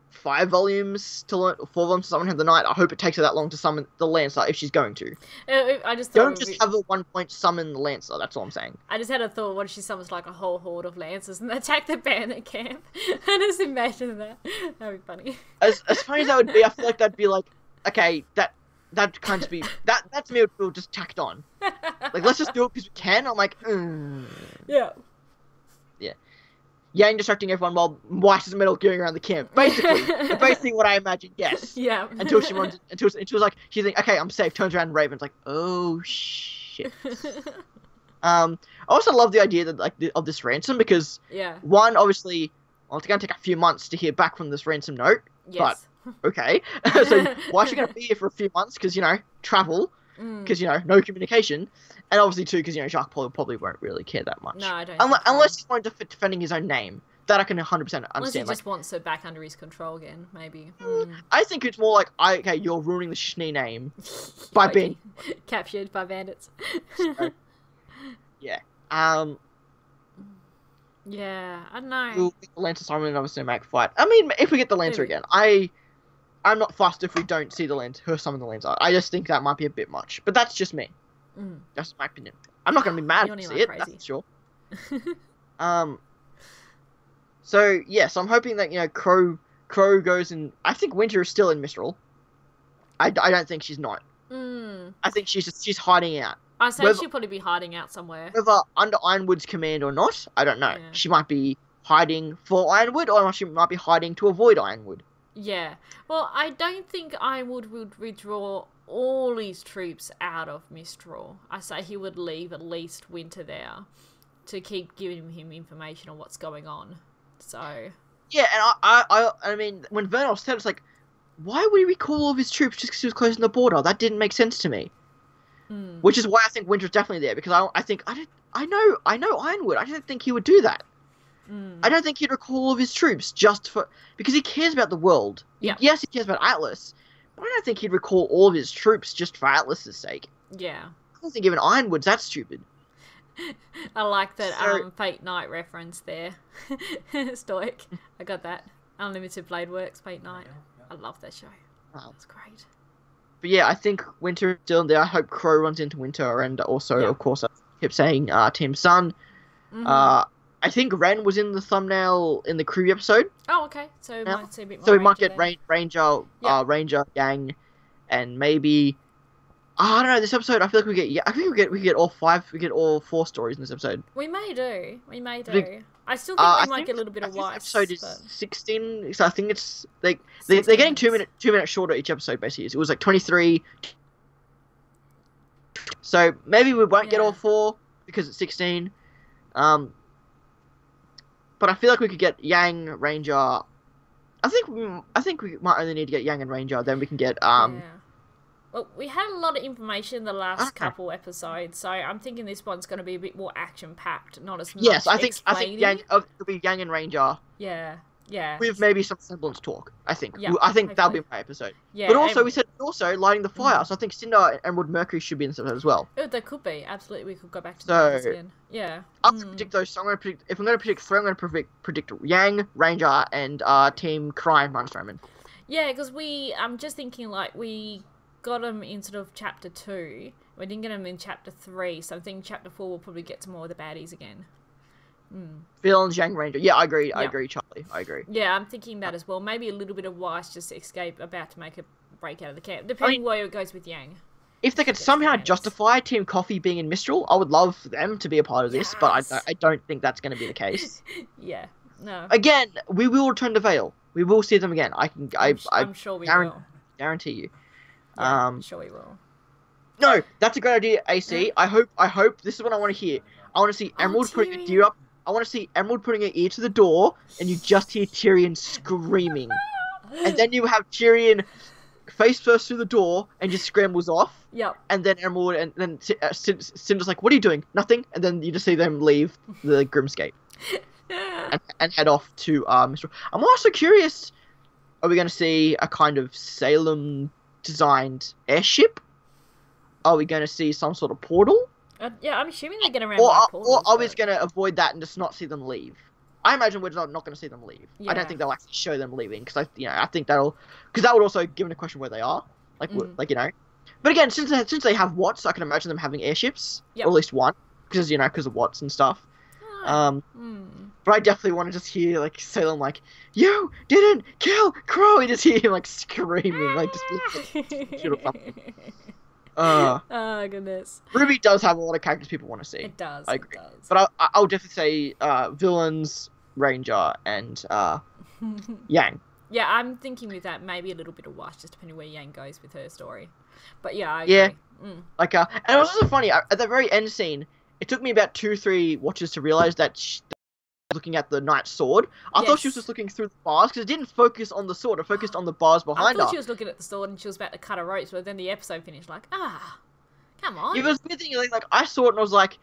Speaker 2: 5 volumes to learn, 4 volumes to summon her the night. I hope it takes her that long to summon the Lancer if she's going to.
Speaker 1: I just thought
Speaker 2: Don't just have a 1 point summon the Lancer. That's all I'm saying.
Speaker 1: I just had a thought, what if she summons like a whole horde of lancers and they attack the bandit camp? I just imagine that. That'd be funny.
Speaker 2: As funny as that would be, I feel like that'd be like, okay, that kind of be that to me would feel just tacked on. Like, let's just do it because we can. I'm like,
Speaker 1: Yeah.
Speaker 2: Yang distracting everyone while White is metal gearing around the camp. Basically what I imagined. Yes.
Speaker 1: Yeah.
Speaker 2: Until she was like, she thinks, okay, I'm safe. Turns around and Raven's like, oh shit. I also love the idea that of this ransom because one, obviously, well, it's gonna take a few months to hear back from this ransom note.
Speaker 1: Yes.
Speaker 2: But okay, so why is she gonna be here for a few months? Because travel. Because no communication, and obviously too because Jacques Paul probably won't really care that much.
Speaker 1: No, I don't.
Speaker 2: Unless he's going to defending his own name, that I can 100% understand.
Speaker 1: Unless he just wants her back under his control again, maybe.
Speaker 2: I think it's more like, okay, you're ruining the Schnee name by being
Speaker 1: captured by bandits.
Speaker 2: So, yeah.
Speaker 1: Yeah, I don't know.
Speaker 2: We'll get the Lancer Simon and obviously make fight. I mean, if we get the Lancer again, I'm not fussed if we don't see her summon the Lancer. I just think that might be a bit much, but that's just me. That's my opinion. I'm not gonna be mad if I see it. Crazy. That's for sure. So yes, I'm hoping that Crow goes in. I think Winter is still in Mistral. I don't think she's not. I think she's hiding out.
Speaker 1: I say she'll probably be hiding out somewhere.
Speaker 2: Whether under Ironwood's command or not, I don't know. Yeah. She might be hiding for Ironwood, or she might be hiding to avoid Ironwood.
Speaker 1: Yeah. Well, I don't think Ironwood would withdraw all his troops out of Mistral. I say he would leave at least Winter there to keep giving him information on what's going on. So. Yeah,
Speaker 2: and I mean, when Vernal said, it's like, why would he recall all of his troops just because he was closing the border? That didn't make sense to me. Which is why I think Winter's definitely there, because I know Ironwood. I didn't think he would do that. I don't think he'd recall all of his troops because he cares about the world.
Speaker 1: Yeah.
Speaker 2: Yes, he cares about Atlas, but I don't think he'd recall all of his troops just for Atlas's sake.
Speaker 1: Yeah.
Speaker 2: I don't think even Ironwood's that stupid.
Speaker 1: I like that Fate Night reference there. Stoic. I got that. Unlimited Blade Works, Fate Night. I love that show. It's great.
Speaker 2: But yeah, I think Winter is still there. I hope Crow runs into Winter, and also, of course, I kept saying Team Sun. I think Ren was in the thumbnail in the crew episode.
Speaker 1: Oh, okay. So we might see a bit more.
Speaker 2: So we might get Ranger, Yang, and maybe I don't know. This episode, I feel like we get all 5. We get all 4 stories in this episode.
Speaker 1: We may do. I still think we might get a little bit of Weiss.
Speaker 2: Episode is 16, so I think it's they're getting 2 minutes shorter each episode. Basically, it was like 23. So maybe we won't get all 4 because it's 16. But I feel like we could get Yang, Ranger. I think we might only need to get Yang and Ranger. Then we can get
Speaker 1: Well, we had a lot of information the last couple episodes, so I'm thinking this one's going to be a bit more action-packed, not as much.
Speaker 2: Yes, I think Yang it'll be Yang and Ranger.
Speaker 1: Yeah.
Speaker 2: With maybe some semblance talk. I think.
Speaker 1: Yeah,
Speaker 2: I think that'll be my episode.
Speaker 1: Yeah.
Speaker 2: But also, we said lighting the fire. So I think Cinder and Emerald Mercury should be in this episode as well.
Speaker 1: Oh, they could be. Absolutely, we could go back to that again. Yeah.
Speaker 2: I'm going to predict those. So I'm going to predict. If I'm going to predict 3, I'm going to predict Yang, Ranger, and Team Crime Runstrowman.
Speaker 1: Yeah, because I'm just thinking we got them in sort of chapter 2. We didn't get them in chapter 3, so I think chapter 4 we'll probably get some more of the baddies again.
Speaker 2: Villains, Yang, Ranger. Yeah, I agree. I agree, Charlie. I agree.
Speaker 1: Yeah, I'm thinking that as well. Maybe a little bit of Weiss just to escape, about to make a break out of the camp, depending where it goes with Yang.
Speaker 2: If they could somehow justify Team Coffee being in Mistral, I would love them to be a part of this, but I don't think that's going to be the case.
Speaker 1: Yeah, no.
Speaker 2: Again, we will return to Vale. We will see them again. I'm
Speaker 1: sure we will.
Speaker 2: Guarantee you.
Speaker 1: Yeah, I'm sure we will.
Speaker 2: No, that's a great idea, AC. I hope this is what I want to hear. I want to see Emerald putting a deer up. I want to see Emerald putting her ear to the door, and you just hear Tyrion screaming. And then you have Tyrion face first through the door and just scrambles off.
Speaker 1: Yep.
Speaker 2: And then Emerald and then Cinder's like, "What are you doing?" Nothing. And then you just see them leave the Grimscape. and head off to Mistral. I'm also curious, are we going to see a kind of Salem-designed airship? Are we going to see some sort of portal?
Speaker 1: Yeah, I'm assuming they're going to run by portals.
Speaker 2: Or are we just going to avoid that and just not see them leave? I imagine we're not going to see them leave.
Speaker 1: Yeah.
Speaker 2: I don't think they'll actually show them leaving because I think because that would also give a question where they are, like you know. But again, since they have Watts, I can imagine them having airships, or at least one, because of Watts and stuff. But I definitely want to just hear like Salem like, "You didn't kill Crow!" You just hear him like screaming, like just.
Speaker 1: Oh goodness.
Speaker 2: RWBY does have a lot of characters people want to see.
Speaker 1: It does.
Speaker 2: I agree.
Speaker 1: It does.
Speaker 2: But I'll definitely say villains, Ranger, and Yang.
Speaker 1: Yeah, I'm thinking with that maybe a little bit of Wash, just depending where Yang goes with her story. But yeah, I agree.
Speaker 2: Yeah. Like and it was also funny at the very end scene. It took me about 2-3 watches to realize that she was looking at the knight's sword. I thought she was just looking through the bars because it didn't focus on the sword. It focused on the bars behind her.
Speaker 1: I thought she was looking at the sword and she was about to cut her ropes, but then the episode finished like, come on.
Speaker 2: It was weird thing. Like I saw it and I was like,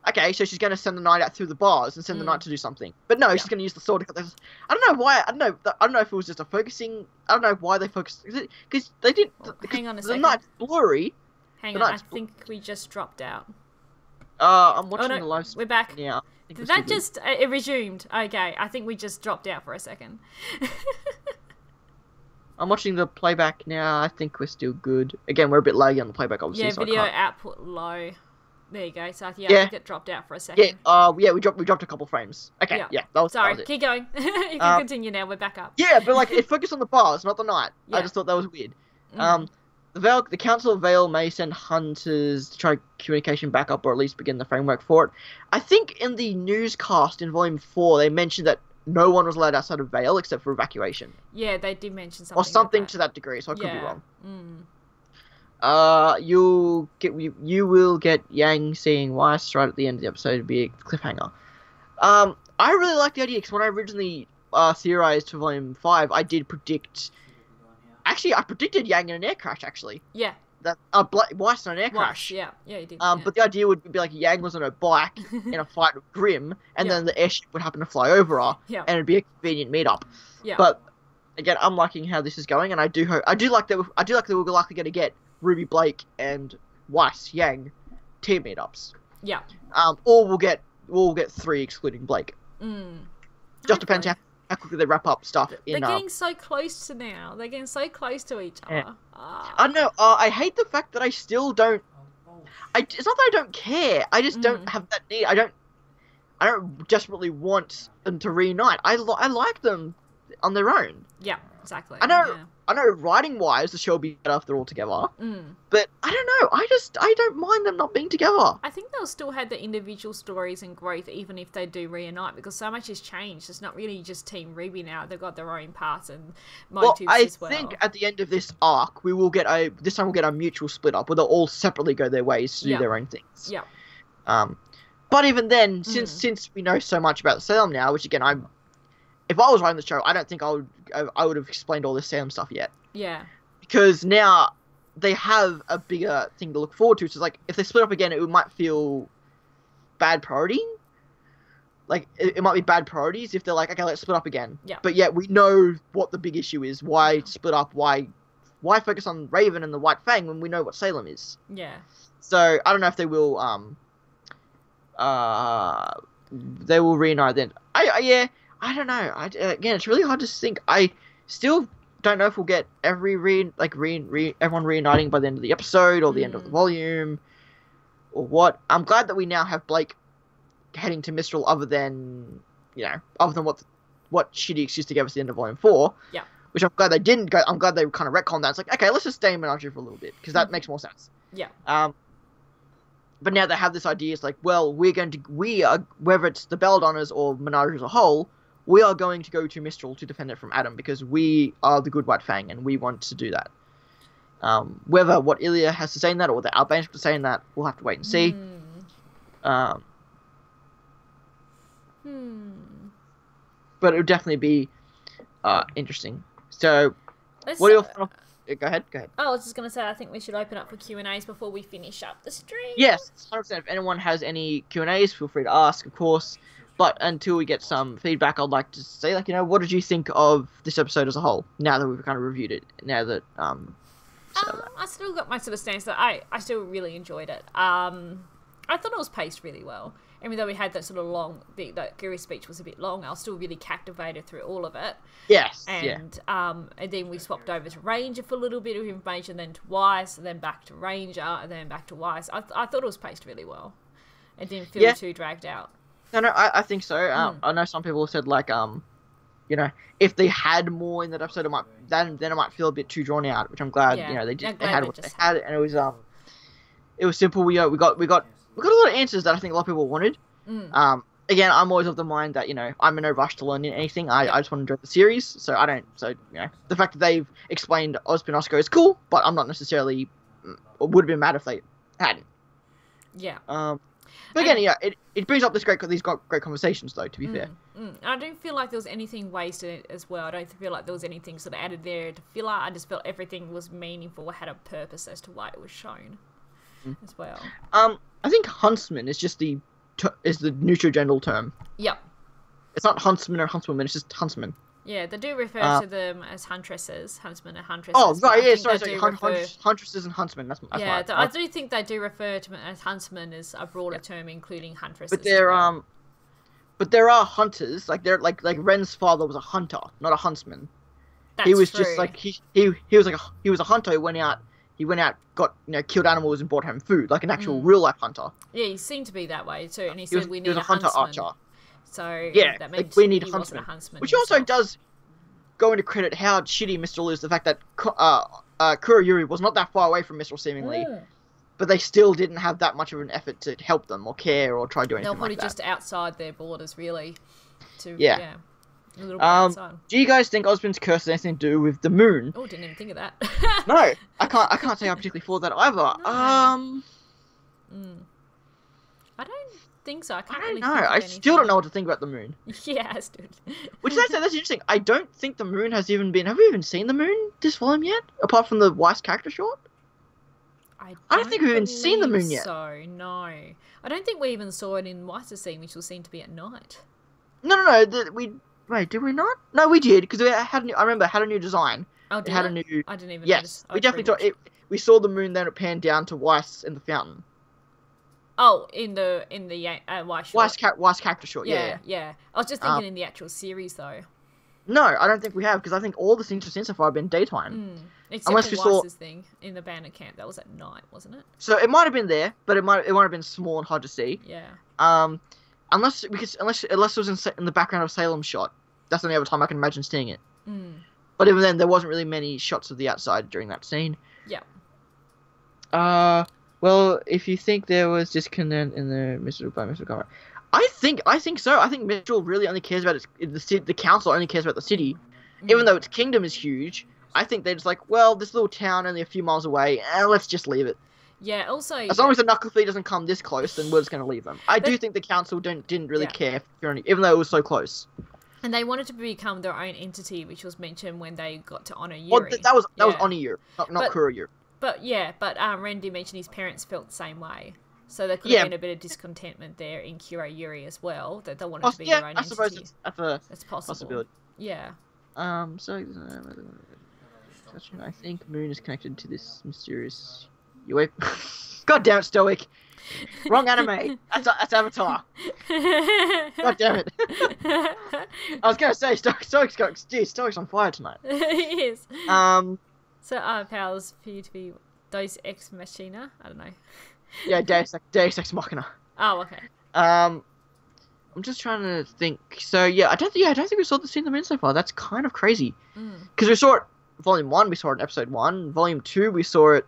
Speaker 2: okay, so she's going to send the knight out through the bars and send the knight to do something. But no, she's going to use the sword to cut this. I don't know why. I don't know if it was just a focusing. I don't know why they focused. Because they did.
Speaker 1: Hang on a second.
Speaker 2: The knight's blurry.
Speaker 1: Hang on, I think we just dropped out.
Speaker 2: I'm watching the live stream.
Speaker 1: We're back.
Speaker 2: Yeah.
Speaker 1: Did that just... it resumed. Okay, I think we just dropped out for a second.
Speaker 2: I'm watching the playback now. I think we're still good. Again, we're a bit laggy on the playback, obviously.
Speaker 1: Yeah,
Speaker 2: so
Speaker 1: video output low. There you go. So I think it dropped out for a second.
Speaker 2: Yeah, we dropped a couple frames. Okay, that was
Speaker 1: Sorry,
Speaker 2: that was it.
Speaker 1: keep going. You can continue now. We're back up.
Speaker 2: Yeah, but like it focused on the bars, not the knight.
Speaker 1: Yeah.
Speaker 2: I just thought that was weird. The Council of Vale may send hunters to try communication back up, or at least begin the framework for it. I think in the newscast in Volume 4, they mentioned that no one was allowed outside of Vale except for evacuation.
Speaker 1: Yeah, they did mention something.
Speaker 2: Or something
Speaker 1: like that.
Speaker 2: to that degree, so I could be wrong. You will get Yang seeing Weiss right at the end of the episode. It'd be a cliffhanger. I really like the idea because when I originally theorized for Volume 5, I did predict. Actually, I predicted Yang in an air crash. Actually,
Speaker 1: yeah.
Speaker 2: That Weiss in an air crash.
Speaker 1: Yeah, you did.
Speaker 2: But the idea would be like Yang was on a bike in a fight with Grimm, and then the airship would happen to fly over her, and it'd be a convenient meetup. Yeah. But again, I'm liking how this is going, and I do like that we're likely going to get Ruby Blake and Weiss Yang team meetups.
Speaker 1: Yeah.
Speaker 2: Or we'll get 3 excluding Blake. Just depends how quickly they wrap up stuff.
Speaker 1: They're getting so close to now. They're getting so close to each other.
Speaker 2: Yeah. I know. I hate the fact that I still don't. It's not that I don't care. I just don't have that need. I don't desperately want them to reunite. I like them on their own.
Speaker 1: Yeah, exactly.
Speaker 2: I know writing wise the show will be better if they're all together. But I don't know. I don't mind them not being together.
Speaker 1: I think they'll still have the individual stories and growth even if they do reunite because so much has changed. It's not really just Team RWBY now. They've got their own paths and motives as well.
Speaker 2: I think at the end of this arc this time we'll get a mutual split up where they'll all separately go their ways to do their own things.
Speaker 1: Yeah.
Speaker 2: But even then, since we know so much about Salem now, which again if I was writing the show, I don't think I would have explained all this Salem stuff yet.
Speaker 1: Yeah.
Speaker 2: Because now they have a bigger thing to look forward to. So it's like, if they split up again, it might feel bad priority. Like, it might be bad priorities if they're like, okay, let's split up again.
Speaker 1: Yeah.
Speaker 2: But yet we know what the big issue is. Why split up? Why focus on Raven and the White Fang when we know what Salem is?
Speaker 1: Yeah.
Speaker 2: So, I don't know if they will, reunite then. I don't know. Again, it's really hard to think. I still don't know if we'll get everyone reuniting by the end of the episode or the end of the volume or what. I'm glad that we now have Blake heading to Mistral other than what shitty excuse to give us at the end of volume 4.
Speaker 1: Yeah.
Speaker 2: Which I'm glad they didn't go. I'm glad they kind of retconned that. It's like, okay, let's just stay in Menagerie for a little bit because that makes more sense.
Speaker 1: Yeah.
Speaker 2: But now they have this idea. It's like, well, we are, whether it's the Belladonnas or Menagerie as a whole, we are going to go to Mistral to defend it from Adam because we are the good White Fang and we want to do that. Whether what Ilya has to say in that or what the Albanians have to say in that, we'll have to wait and see. But it would definitely be interesting. So, what are your final... Go ahead.
Speaker 1: Oh, I was just going to say, I think we should open up for Q&As before we finish up the stream.
Speaker 2: Yes, 100%. If anyone has any Q&As, feel free to ask, of course. But until we get some feedback, I'd like to say, like, what did you think of this episode as a whole? Now that we've kind of reviewed it, now that
Speaker 1: I still got my sort of stance that I still really enjoyed it. I thought it was paced really well. Even though we had that sort of long, that Gary's speech was a bit long, I was still really captivated through all of it.
Speaker 2: Yes.
Speaker 1: And then we swapped over to Ranger for a little bit of information, then to Weiss, and then back to Ranger, and then back to Weiss. I thought it was paced really well. It didn't feel too dragged out.
Speaker 2: No, I think so. I know some people said, like, if they had more in that episode, then it might feel a bit too drawn out, which I'm glad, they had what they had, and it was simple. We got a lot of answers that I think a lot of people wanted. Again, I'm always of the mind that, I'm in no rush to learn anything. I just want to enjoy the series, so the fact that they've explained Ozpin Osco is cool, but I'm not necessarily, would have been mad if they hadn't.
Speaker 1: Yeah.
Speaker 2: But again, it brings up these great conversations, though, to be fair.
Speaker 1: I don't feel like there was anything wasted as well. I don't feel like there was anything sort of added there to fill out. I just felt everything was meaningful, had a purpose as to why it was shown as well.
Speaker 2: I think huntsman is just the neutral gender term.
Speaker 1: Yep.
Speaker 2: It's not huntsman or huntswoman, it's just huntsman.
Speaker 1: Yeah, they do refer to them as huntresses, huntsmen and huntresses.
Speaker 2: Oh, right, yeah, sorry. Huntresses and huntsmen, that's right.
Speaker 1: I do think they do refer to them as huntsmen as a broader term, including huntresses.
Speaker 2: But there are hunters, like Ren's father was a hunter, not a huntsman. He was
Speaker 1: true.
Speaker 2: Just like he was a hunter who went out, got killed animals and brought home food, like an actual real life hunter.
Speaker 1: Yeah, he seemed to be that way too, and he said we need
Speaker 2: a hunter
Speaker 1: huntsman.
Speaker 2: archer.
Speaker 1: So
Speaker 2: yeah,
Speaker 1: that meant
Speaker 2: we need
Speaker 1: he
Speaker 2: huntsman.
Speaker 1: wasn't a huntsman.
Speaker 2: Which also does go into credit how shitty Mistral is, the fact that Kurayuri was not that far away from Mistral seemingly, but they still didn't have that much of an effort to help them or care or try to do anything.
Speaker 1: They're probably
Speaker 2: like that.
Speaker 1: just outside their borders, really. A little bit outside.
Speaker 2: Do you guys think Osmond's curse has anything to do with the moon?
Speaker 1: Oh, didn't even think of that.
Speaker 2: No, I can't say I'm particularly for that either.
Speaker 1: No. I don't think so. I don't
Speaker 2: know. I still don't know what to think about the moon.
Speaker 1: Yeah, I still.
Speaker 2: Which that's interesting. I don't think the moon has even been. Have we even seen the moon this volume yet? Apart from the Weiss character short.
Speaker 1: I
Speaker 2: don't think we've even seen the moon yet.
Speaker 1: So no, I don't think we even saw it in Weiss's scene, which was seen to be at night.
Speaker 2: No. Wait, did we not? No, we did because I remember it had a new design.
Speaker 1: Oh, did
Speaker 2: it had a new.
Speaker 1: I didn't even.
Speaker 2: Yes, we definitely saw it. We saw the moon, then it panned down to Weiss in the fountain.
Speaker 1: Oh, in the Weiss short.
Speaker 2: Weiss character short. Yeah.
Speaker 1: I was just thinking in the actual series though.
Speaker 2: No, I don't think we have, because I think all the scenes we've seen so far have been daytime.
Speaker 1: Except unless for Weiss's thing in the bandit camp, that was at night, wasn't it?
Speaker 2: So it might have been there, but it might have been small and hard to see.
Speaker 1: Yeah.
Speaker 2: Unless it was in the background of Salem's shot. That's the only other time I can imagine seeing it. But even then, there wasn't really many shots of the outside during that scene.
Speaker 1: Yeah.
Speaker 2: Well, if you think there was discontent in the Mistral camera, I think so. I think Mistral really only cares about the council only cares about the city, even though its kingdom is huge. I think they're just like, well, this little town only a few miles away, let's just leave it.
Speaker 1: Yeah. Also,
Speaker 2: as long as the Knuckle Fleet doesn't come this close, then we're just going to leave them. I do think the council didn't really care, even though it was so close.
Speaker 1: And they wanted to become their own entity, which was mentioned when they got to honor Yuri.
Speaker 2: Well, that was Oniyuri, not Kurayuri.
Speaker 1: But Ren did mention his parents felt the same way. So there could have been a bit of discontentment there in Kurayuri as well, that they wanted to be their own entity.
Speaker 2: I suppose that's
Speaker 1: possible.
Speaker 2: Possibility.
Speaker 1: Yeah.
Speaker 2: So I think Moon is connected to this mysterious. You wait. God damn it, Stoic. Wrong anime. That's Avatar. God damn it. I was gonna say Stoic's on fire tonight.
Speaker 1: He is. So our powers appear to be Deus Ex Machina. I don't know.
Speaker 2: Yeah, Deus Ex Machina.
Speaker 1: Oh, okay.
Speaker 2: I'm just trying to think. So yeah, I don't think we saw the scene in the moon so far. That's kind of crazy. Because we saw it Volume 1, we saw it in Episode 1. Volume 2, we saw it.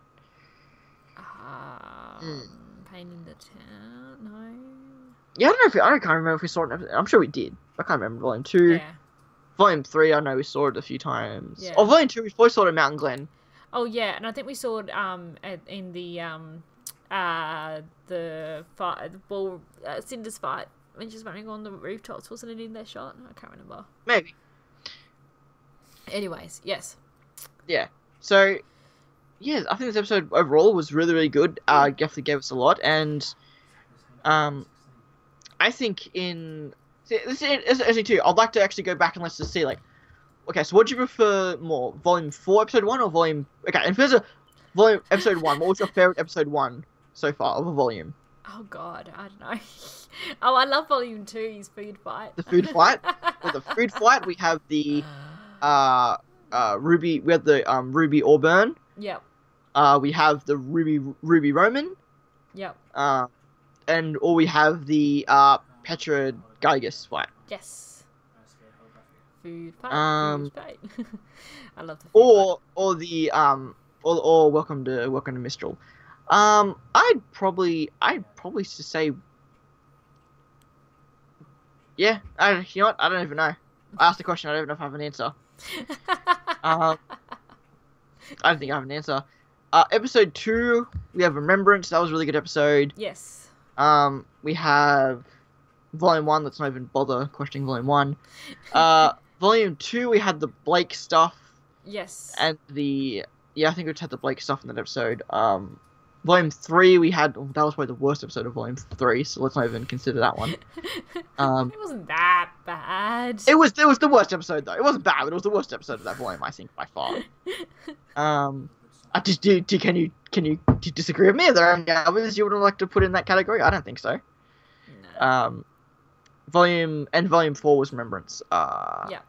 Speaker 1: Pain in the Town. No.
Speaker 2: Yeah, I can't remember if we saw it. I'm sure we did. I can't remember Volume 2.
Speaker 1: Yeah.
Speaker 2: Volume 3, I know we saw it a few times.
Speaker 1: Yeah.
Speaker 2: Oh, Volume 2, we probably saw it at Mountain Glen.
Speaker 1: Oh yeah, and I think we saw it in the ball Cinder's fight when she's running on the rooftops. Wasn't it in that shot? I can't remember.
Speaker 2: Maybe.
Speaker 1: Anyways, yes.
Speaker 2: Yeah. So, yeah, I think this episode overall was really, really good. Definitely gave us a lot, and I think in See, this is interesting too. I'd like to actually go back and let's just see, like, okay, so would you prefer more, Volume 4, Episode 1, or Volume... Okay, in terms of Volume Episode 1, what was your favourite Episode 1 so far of a volume?
Speaker 1: Oh god, I don't know. Oh, I love Volume 2's food fight.
Speaker 2: The food fight? With the food fight, we have the Ruby... We have the Ruby Auburn.
Speaker 1: Yep.
Speaker 2: We have the Ruby Roman.
Speaker 1: Yep.
Speaker 2: Or we have the Petra Gygus fight.
Speaker 1: Yes. Food fight. Food fight. I love the food
Speaker 2: or Welcome to Mistral. I'd probably just say, yeah. You know what? I don't even know. I asked the question. I don't even know if I have an answer. I don't think I have an answer. Episode 2, we have Remembrance. That was a really good episode.
Speaker 1: Yes.
Speaker 2: We have Volume 1. Let's not even bother questioning Volume 1. Volume 2, we had the Blake stuff.
Speaker 1: Yes.
Speaker 2: And I think we just had the Blake stuff in that episode. Volume 3, we had... that was probably the worst episode of Volume 3, so let's not even consider that one.
Speaker 1: It wasn't that bad.
Speaker 2: It was the worst episode, though. It wasn't bad, but it was the worst episode of that volume, I think, by far. Can you disagree with me? Are there any others you would like to put in that category? I don't think so.
Speaker 1: No.
Speaker 2: Volume 4 was Remembrance.
Speaker 1: Yeah.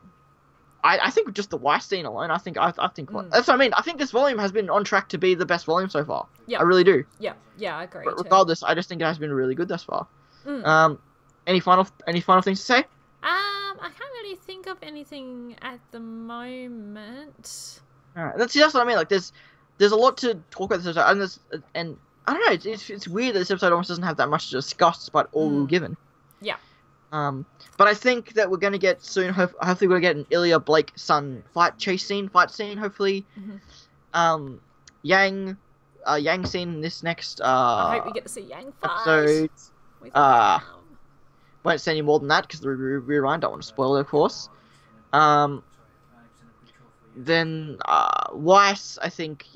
Speaker 2: I think just the Y scene alone. I think that's what I mean. I think this volume has been on track to be the best volume so far. Yeah, I really do.
Speaker 1: Yeah, I agree.
Speaker 2: But regardless, I just think it has been really good thus far. Any final things to say?
Speaker 1: I can't really think of anything at the moment.
Speaker 2: Alright, that's what I mean. Like, there's a lot to talk about this episode, and I don't know. It's weird that this episode almost doesn't have that much to discuss, despite all we were given.
Speaker 1: Yeah.
Speaker 2: But I think that we're gonna get soon. Hopefully, we're gonna get an Ilya Blake Sun fight scene. Hopefully, Yang scene in this next.
Speaker 1: I hope we get to see Yang fight.
Speaker 2: Episode. Won't say any more than that because the rewind. Don't want to spoil it, of course. Then Weiss, I think,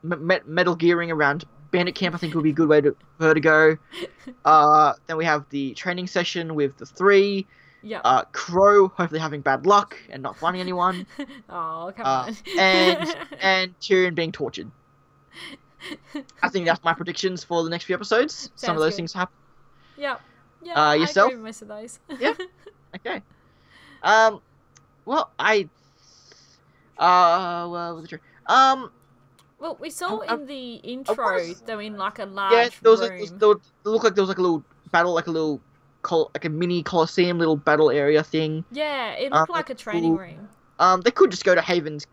Speaker 2: Metal Gearing around Bandit Camp, I think would be a good way for her to go. Then we have the training session with the 3.
Speaker 1: Yeah.
Speaker 2: Crow, hopefully having bad luck and not finding anyone.
Speaker 1: Oh, come on.
Speaker 2: and Tyrion being tortured. I think that's my predictions for the next few episodes. Some of those things happen.
Speaker 1: Yeah. Yeah.
Speaker 2: Yourself?
Speaker 1: I agree with most of those.
Speaker 2: Yeah. Okay. Well,
Speaker 1: well, we saw in the intro, though, in like a large room.
Speaker 2: It looked like there was like a little battle, like a mini Colosseum, little battle area thing.
Speaker 1: Yeah, it looked like a training room.
Speaker 2: They could just go to Haven's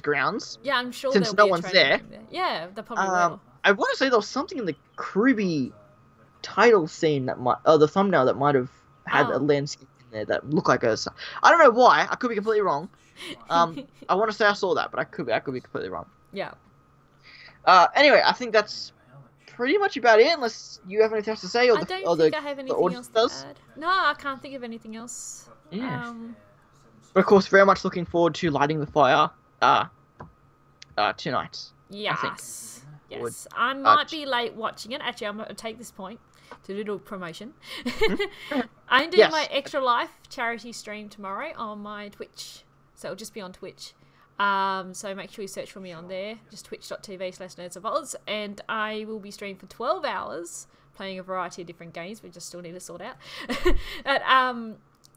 Speaker 2: grounds.
Speaker 1: Yeah, I'm sure
Speaker 2: since no one's there.
Speaker 1: Yeah, they probably will.
Speaker 2: I want to say there was something in the RWBY title scene that the thumbnail that might have had a landscape in there that looked like a. I don't know why. I could be completely wrong. I want to say I saw that, but I could be completely wrong.
Speaker 1: Yeah.
Speaker 2: Anyway, I think that's pretty much about it, unless you have anything else to say, or
Speaker 1: I don't think I have anything else to add. No, I can't think of anything else.
Speaker 2: Yeah. But of course, very much looking forward to lighting the fire tonight.
Speaker 1: Yes. Yes. I might be late watching it. Actually, I'm going to take this point to do a little promotion. I'm doing my Extra Life charity stream tomorrow on my Twitch. So it'll just be on Twitch. So make sure you search for me on there. Just twitch.tv/nerdsofvolts. And I will be streaming for 12 hours, playing a variety of different games. We just still need to sort out. But,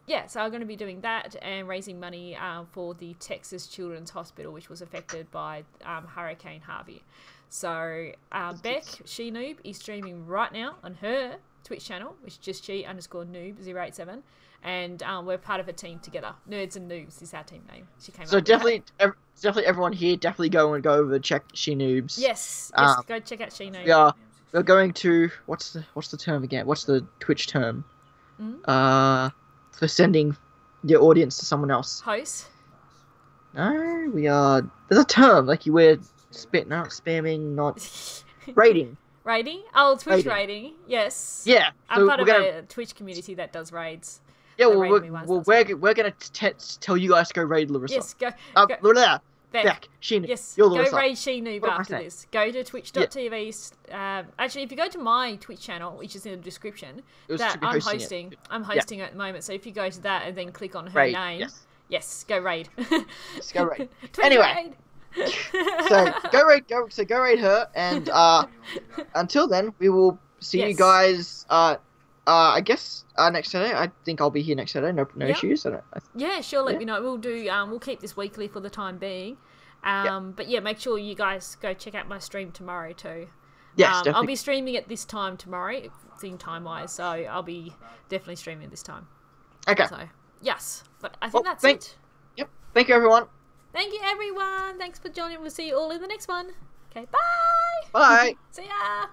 Speaker 1: yeah, so I'm going to be doing that and raising money for the Texas Children's Hospital, which was affected by Hurricane Harvey. So Beck, She Noob, is streaming right now on her Twitch channel, which is just she_noob087. And we're part of a team together. Nerds and Noobs is our team name. She came
Speaker 2: so
Speaker 1: up
Speaker 2: definitely everyone here definitely go over and check She Noobs.
Speaker 1: Yes, go check out She Noob.
Speaker 2: Yeah, we're going to what's the term again? What's the Twitch term? For sending your audience to someone else.
Speaker 1: Host.
Speaker 2: No, we are. There's a term like you wear not spamming, not rating.
Speaker 1: Raiding? Oh, Twitch raiding. Yes.
Speaker 2: Yeah.
Speaker 1: I'm part of a Twitch community that does raids.
Speaker 2: Yeah, well, we're gonna tell you guys to go raid Larissa.
Speaker 1: Yes, go.
Speaker 2: Beck, Sheena,
Speaker 1: yes,
Speaker 2: you're the
Speaker 1: go
Speaker 2: what's up.
Speaker 1: raid Sheenoob
Speaker 2: What am I
Speaker 1: after
Speaker 2: saying?
Speaker 1: this. Go to twitch.tv. Actually, if you go to my Twitch channel, which is in the description,
Speaker 2: It was
Speaker 1: that
Speaker 2: to be
Speaker 1: I'm
Speaker 2: hosting
Speaker 1: hosting. I'm hosting at the moment. So if you go to that and then click on her
Speaker 2: Raid,
Speaker 1: name,
Speaker 2: yes.
Speaker 1: yes, go raid.
Speaker 2: Let's go raid.
Speaker 1: Twitch
Speaker 2: Anyway.
Speaker 1: raid.
Speaker 2: So go raid her, and until then, we will see you
Speaker 1: Yes.
Speaker 2: guys. I guess next Saturday. I think I'll be here next Saturday. No
Speaker 1: Yep.
Speaker 2: issues.
Speaker 1: Yeah, sure. Let
Speaker 2: Yeah.
Speaker 1: me know. We'll do. We'll keep this weekly for the time being. But yeah, make sure you guys go check out my stream tomorrow too.
Speaker 2: Yes,
Speaker 1: I'll
Speaker 2: definitely.
Speaker 1: be streaming at this time tomorrow, thing time wise. So I'll be definitely streaming at this time.
Speaker 2: Okay.
Speaker 1: So yes, but I think
Speaker 2: Well,
Speaker 1: that's it.
Speaker 2: Yep. Thank you, everyone.
Speaker 1: Thank you, everyone. Thanks for joining. We'll see you all in the next one. Okay, bye.
Speaker 2: Bye.
Speaker 1: See ya.